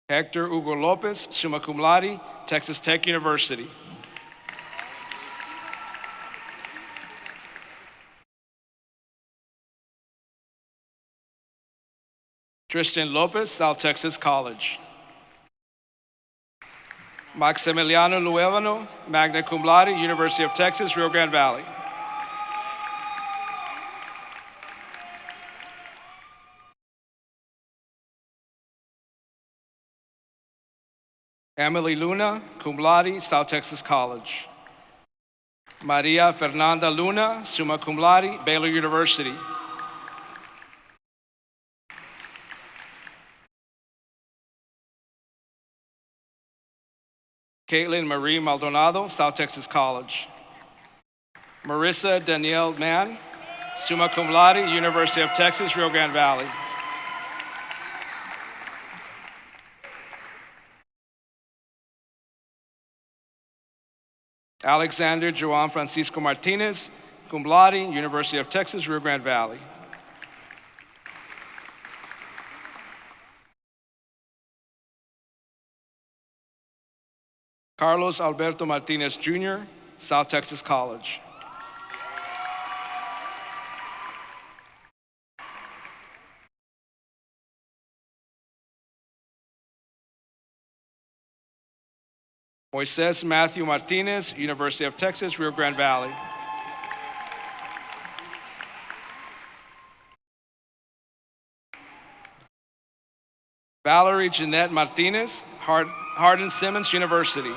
S8: Hector Hugo Lopez, summa cum laude, Texas Tech University. Tristan Lopez, South Texas College. Maximiliano Luevano, magna cum laude, University of Texas, Rio Grande Valley. Emily Luna, cum laude, South Texas College. Maria Fernanda Luna, summa cum laude, Baylor University. Caitlin Marie Maldonado, South Texas College. Marissa Danielle Mann, summa cum laude, University of Texas, Rio Grande Valley. Alexander Joan Francisco Martinez, cum laude, University of Texas, Rio Grande Valley. Carlos Alberto Martinez Jr., South Texas College. Moises Matthew Martinez, University of Texas, Rio Grande Valley. Valerie Jeanette Martinez, Hardin Simmons University.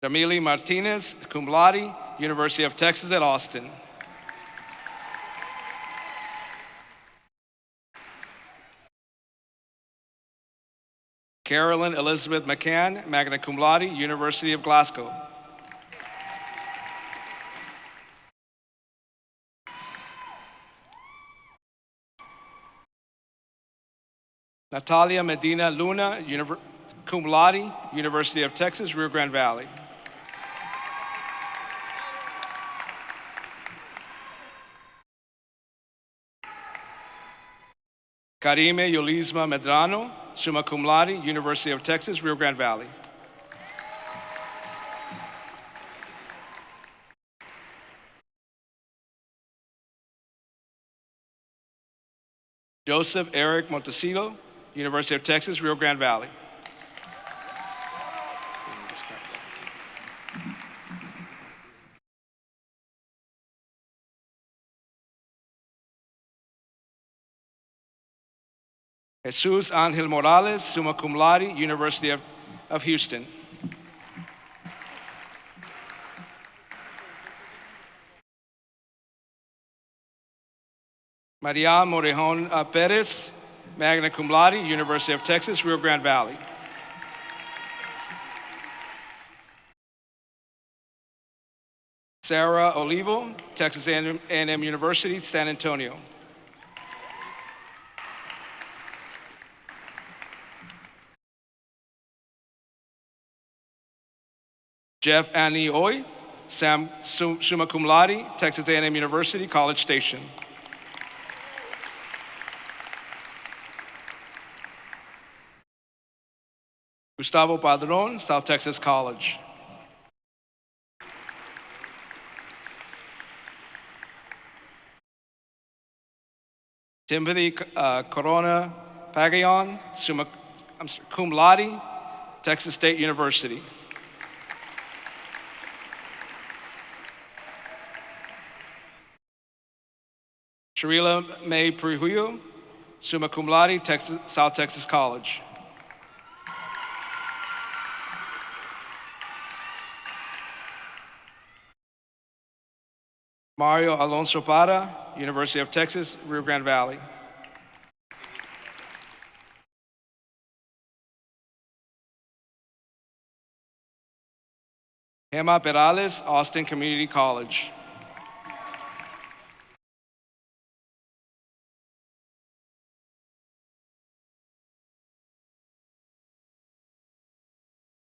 S8: Jamili Martinez, cum laude, University of Texas at Austin. Carolyn Elizabeth McCann, magna cum laude, University of Glasgow. Natalia Medina Luna, cum laude, University of Texas, Rio Grande Valley. Karime Yolisma Medrano, summa cum laude, University of Texas, Rio Grande Valley. Joseph Eric Montecillo, University of Texas, Rio Grande Valley. Jesus Angel Morales, summa cum laude, University of Houston. Maria Morejon Perez, magna cum laude, University of Texas, Rio Grande Valley. Sarah Olivo, Texas A&M University, San Antonio. Jeff Annie Oy, summa cum laude, Texas A&M University, College Station. Gustavo Padron, South Texas College. Timothy Corona Pagayon, cum laude, Texas State University. Sharila May Prihuyo, summa cum laude, South Texas College. Mario Alonso Parra, University of Texas, Rio Grande Valley. Gemma Perales, Austin Community College.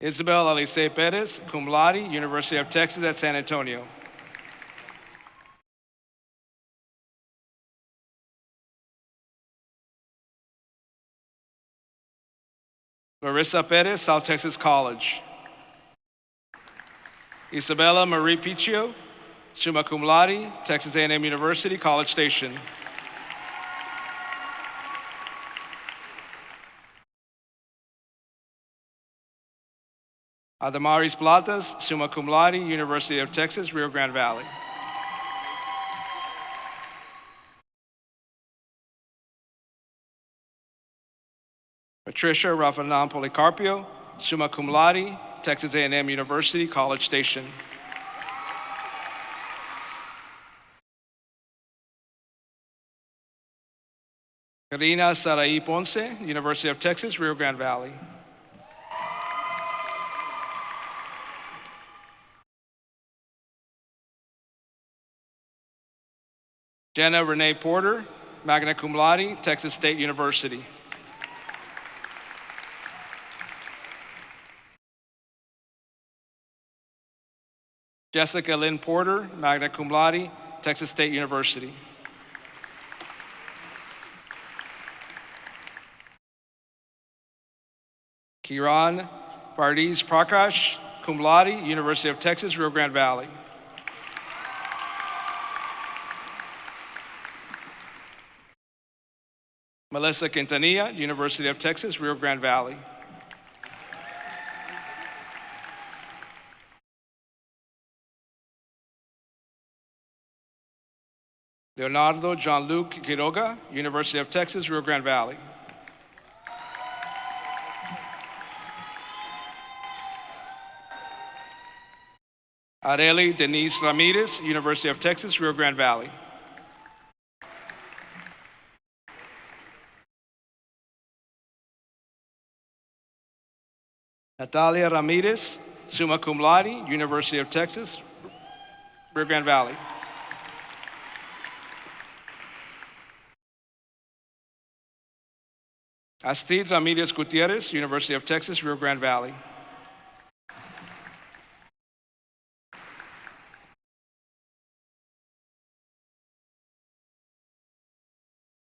S8: Isabel Alice Perez, cum laude, University of Texas at San Antonio. Larissa Perez, South Texas College. Isabella Marie Picchio, summa cum laude, Texas A&M University, College Station. Adamaris Platas, summa cum laude, University of Texas, Rio Grande Valley. Patricia Rafanan Policarpio, summa cum laude, Texas A&M University, College Station. Karina Sarai Ponce, University of Texas, Rio Grande Valley. Jenna Renee Porter, magna cum laude, Texas State University. Jessica Lynn Porter, magna cum laude, Texas State University. Kiran Pardees Prakash, cum laude, University of Texas, Rio Grande Valley. Melissa Quintanilla, University of Texas, Rio Grande Valley. Leonardo Jean-Luc Quiroga, University of Texas, Rio Grande Valley. Areli Denise Ramirez, University of Texas, Rio Grande Valley. Natalia Ramirez, summa cum laude, University of Texas, Rio Grande Valley. Astrid Ramirez Gutierrez, University of Texas, Rio Grande Valley.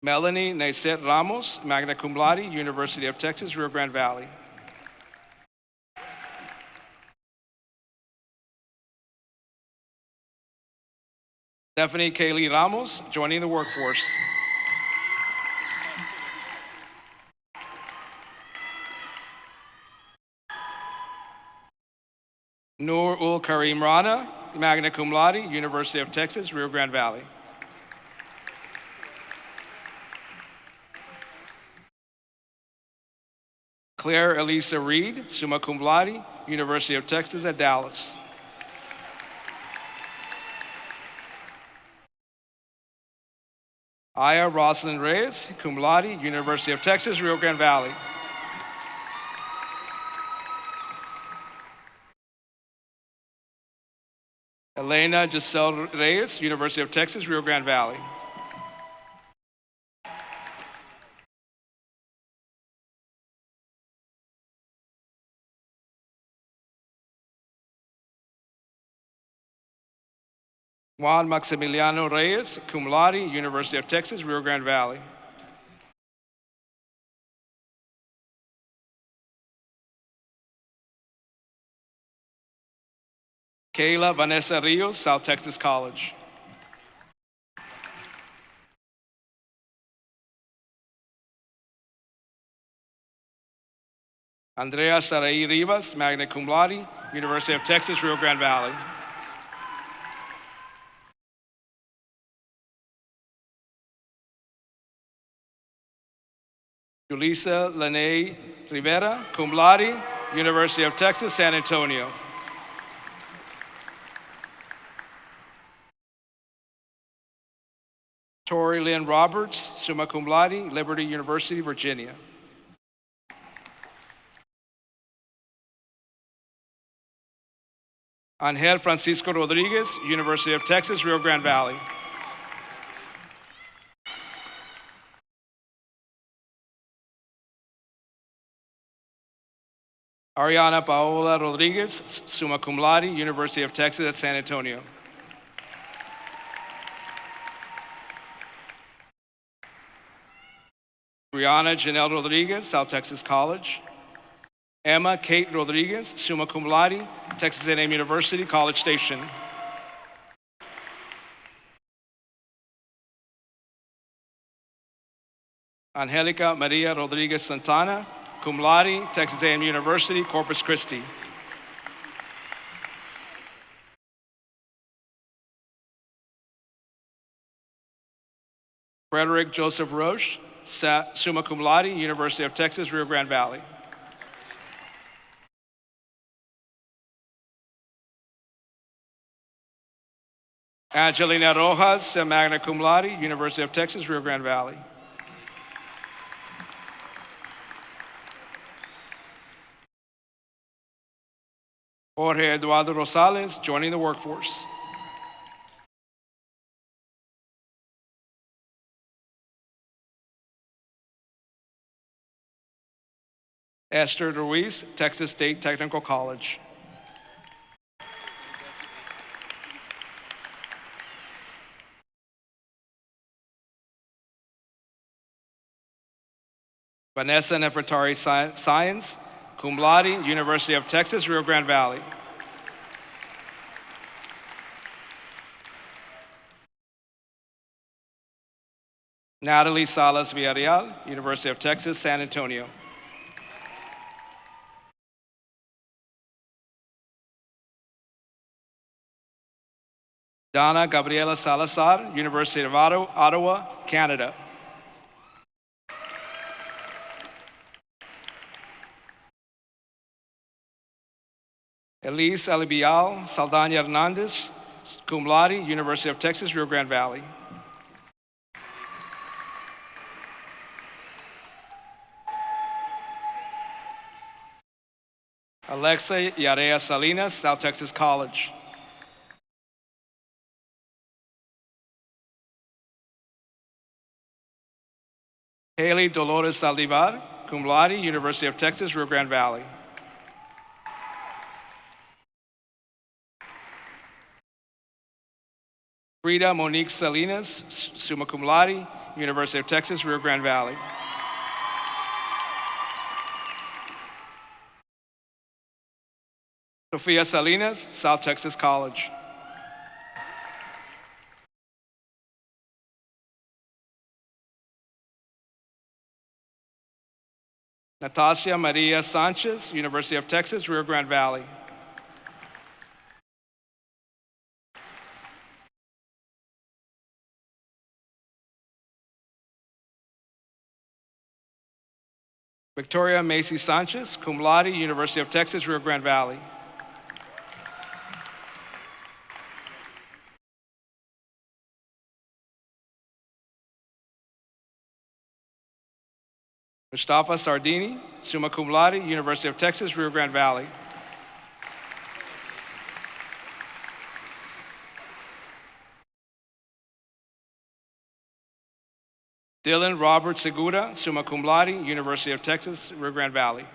S8: Melanie Naiset Ramos, magna cum laude, University of Texas, Rio Grande Valley. Stephanie Kaylee Ramos, joining the workforce. Noor Ul Karim Rana, magna cum laude, University of Texas, Rio Grande Valley. Claire Elisa Reed, summa cum laude, University of Texas at Dallas. Aya Rosalind Reyes, cum laude, University of Texas, Rio Grande Valley. Elena Giselle Reyes, University of Texas, Rio Grande Valley. Juan Maximiliano Reyes, cum laude, University of Texas, Rio Grande Valley. Kayla Vanessa Rios, South Texas College. Andrea Sarai Rivas, magna cum laude, University of Texas, Rio Grande Valley. Julissa Lene Rivera, cum laude, University of Texas, San Antonio. Tori Lynn Roberts, summa cum laude, Liberty University, Virginia. Angel Francisco Rodriguez, University of Texas, Rio Grande Valley. Ariana Paola Rodriguez, summa cum laude, University of Texas at San Antonio. Brianna Janelle Rodriguez, South Texas College. Emma Kate Rodriguez, summa cum laude, Texas A&M University, College Station. Angelica Maria Rodriguez Santana, cum laude, Texas A&M University, Corpus Christi. Frederick Joseph Roche, summa cum laude, University of Texas, Rio Grande Valley. Angelina Rojas, magna cum laude, University of Texas, Rio Grande Valley. Jorge Eduardo Rosales, joining the workforce. Esther Ruiz, Texas State Technical College. Vanessa Nefertari Science, cum laude, University of Texas, Rio Grande Valley. Natalie Salas Villarreal, University of Texas, San Antonio. Donna Gabriela Salazar, University of Ottawa, Canada. Elise Alibial Saldaña Hernandez, cum laude, University of Texas, Rio Grande Valley. Alexa Yarea Salinas, South Texas College. Haley Dolores Saldivar, cum laude, University of Texas, Rio Grande Valley. Frida Monique Salinas, summa cum laude, University of Texas, Rio Grande Valley. Sofia Salinas, South Texas College. Natasha Maria Sanchez, University of Texas, Rio Grande Valley. Victoria Macy Sanchez, cum laude, University of Texas, Rio Grande Valley. Mustafa Sardini, summa cum laude, University of Texas, Rio Grande Valley. Dylan Robert Segura, summa cum laude, University of Texas, Rio Grande Valley.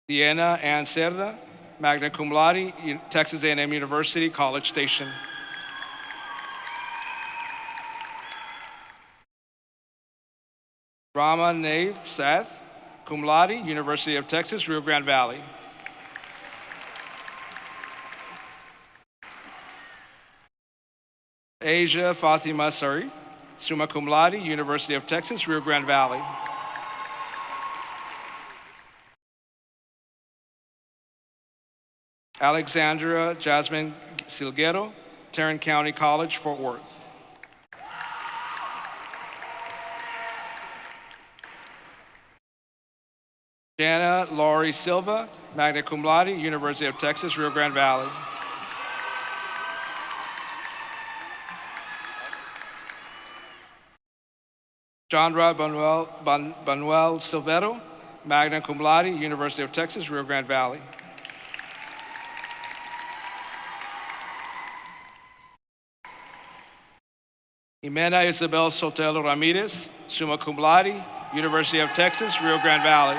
S8: Diana Ann Cerda, magna cum laude, Texas A&M University, College Station. Rama Nave Seth, cum laude, University of Texas, Rio Grande Valley. Asia Fatima Sarif, summa cum laude, University of Texas, Rio Grande Valley. Alexandra Jasmine Silguero, Tarrant County College, Fort Worth. Jana Laurie Silva, magna cum laude, University of Texas, Rio Grande Valley. Chandra Banuel Silveto, magna cum laude, University of Texas, Rio Grande Valley. Jimena Isabel Sotelo Ramirez, summa cum laude, University of Texas, Rio Grande Valley.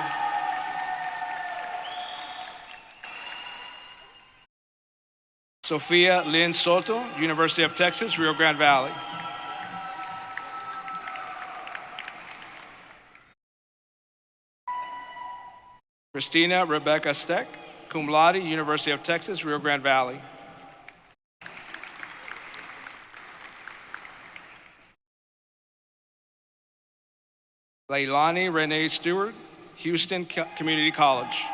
S8: Sophia Lynn Soto, University of Texas, Rio Grande Valley. Christina Rebecca Steck, cum laude, University of Texas, Rio Grande Valley. Leilani Renee Stewart, Houston Community College.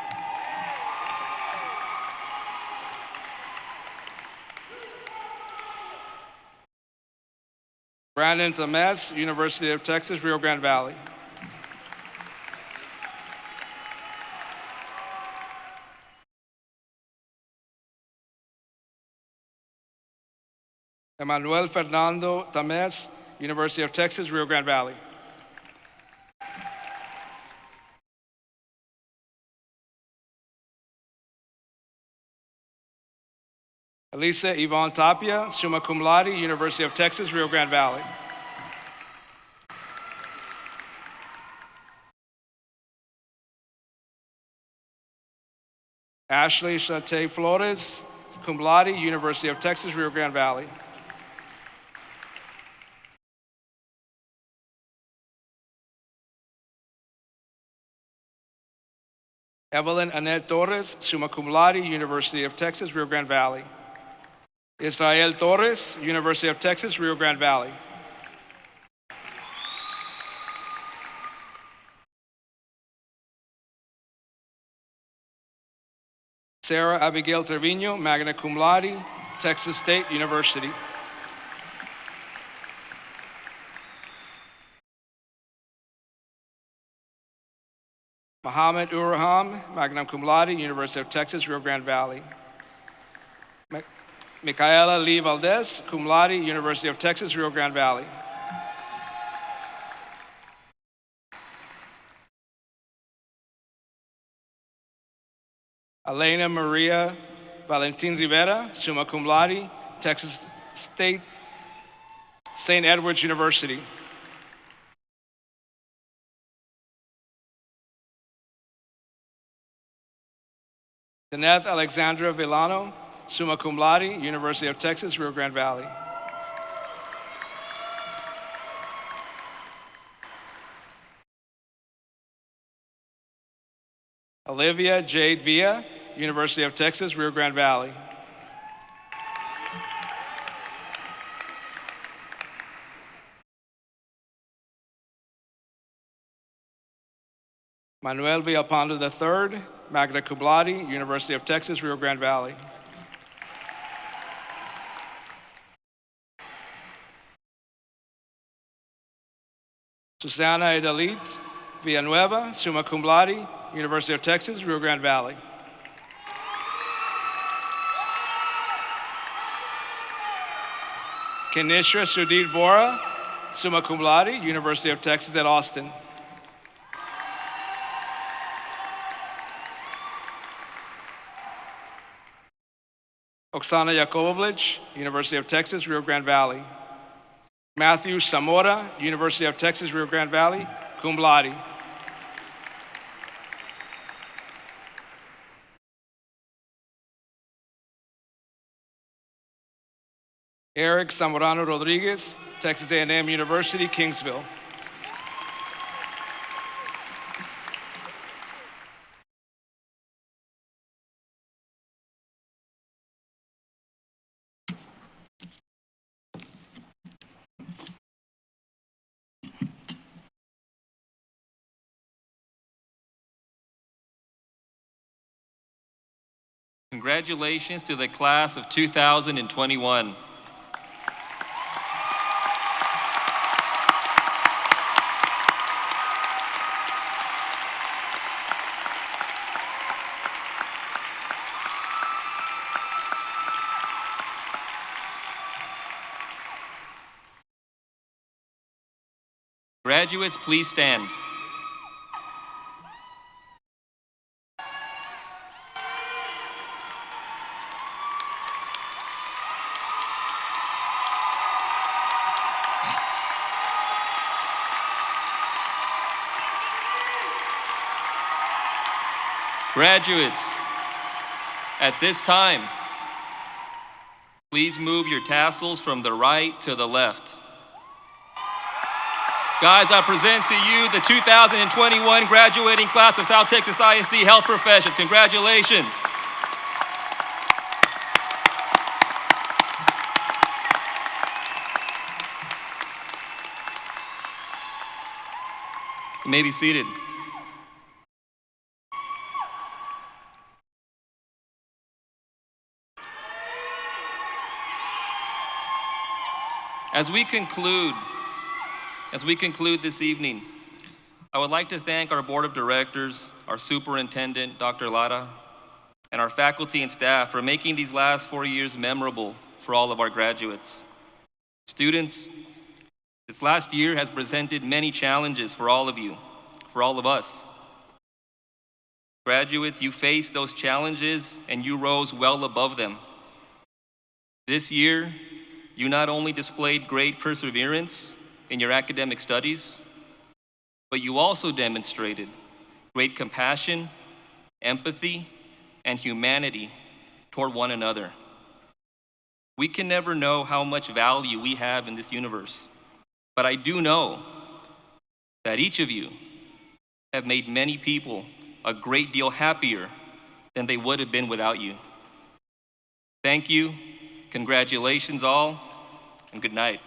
S8: Brandon Tamez, University of Texas, Rio Grande Valley. Emmanuel Fernando Tamez, University of Texas, Rio Grande Valley. Elisa Yvonne Tapia, summa cum laude, University of Texas, Rio Grande Valley. Ashley Chate Flores, cum laude, University of Texas, Rio Grande Valley. Evelyn Annette Torres, summa cum laude, University of Texas, Rio Grande Valley. Israel Torres, University of Texas, Rio Grande Valley. Sarah Abigail Trevino, magna cum laude, Texas State University. Mohammed Uraham, magna cum laude, University of Texas, Rio Grande Valley. Micaela Lee Valdez, cum laude, University of Texas, Rio Grande Valley. Elena Maria Valentin Rivera, summa cum laude, Texas State, St. Edward's University. Daneth Alexandra Villano, summa cum laude, University of Texas, Rio Grande Valley. Olivia Jade Villa, University of Texas, Rio Grande Valley. Manuel Villalpando III, magna cum laude, University of Texas, Rio Grande Valley. Susana Edalit Villanueva, summa cum laude, University of Texas, Rio Grande Valley. Kenisha Sudit Vora, summa cum laude, University of Texas at Austin. Oksana Yakovovich, University of Texas, Rio Grande Valley. Matthew Zamora, University of Texas, Rio Grande Valley, cum laude. Eric Zamorano Rodriguez, Texas A&M University, Kingsville.
S1: Congratulations to the class of 2021. Graduates, please stand. Graduates, at this time, please move your tassels from the right to the left. Guys, I present to you the 2021 graduating class of South Texas ISD Health Professions. Congratulations. You may be seated. As we conclude this evening, I would like to thank our board of directors, our superintendent, Dr. Lara, and our faculty and staff for making these last 4 years memorable for all of our graduates. Students, this last year has presented many challenges for all of you, for all of us. Graduates, you faced those challenges and you rose well above them. This year, you not only displayed great perseverance in your academic studies, but you also demonstrated great compassion, empathy, and humanity toward one another. We can never know how much value we have in this universe, but I do know that each of you have made many people a great deal happier than they would have been without you. Thank you, congratulations all, and good night.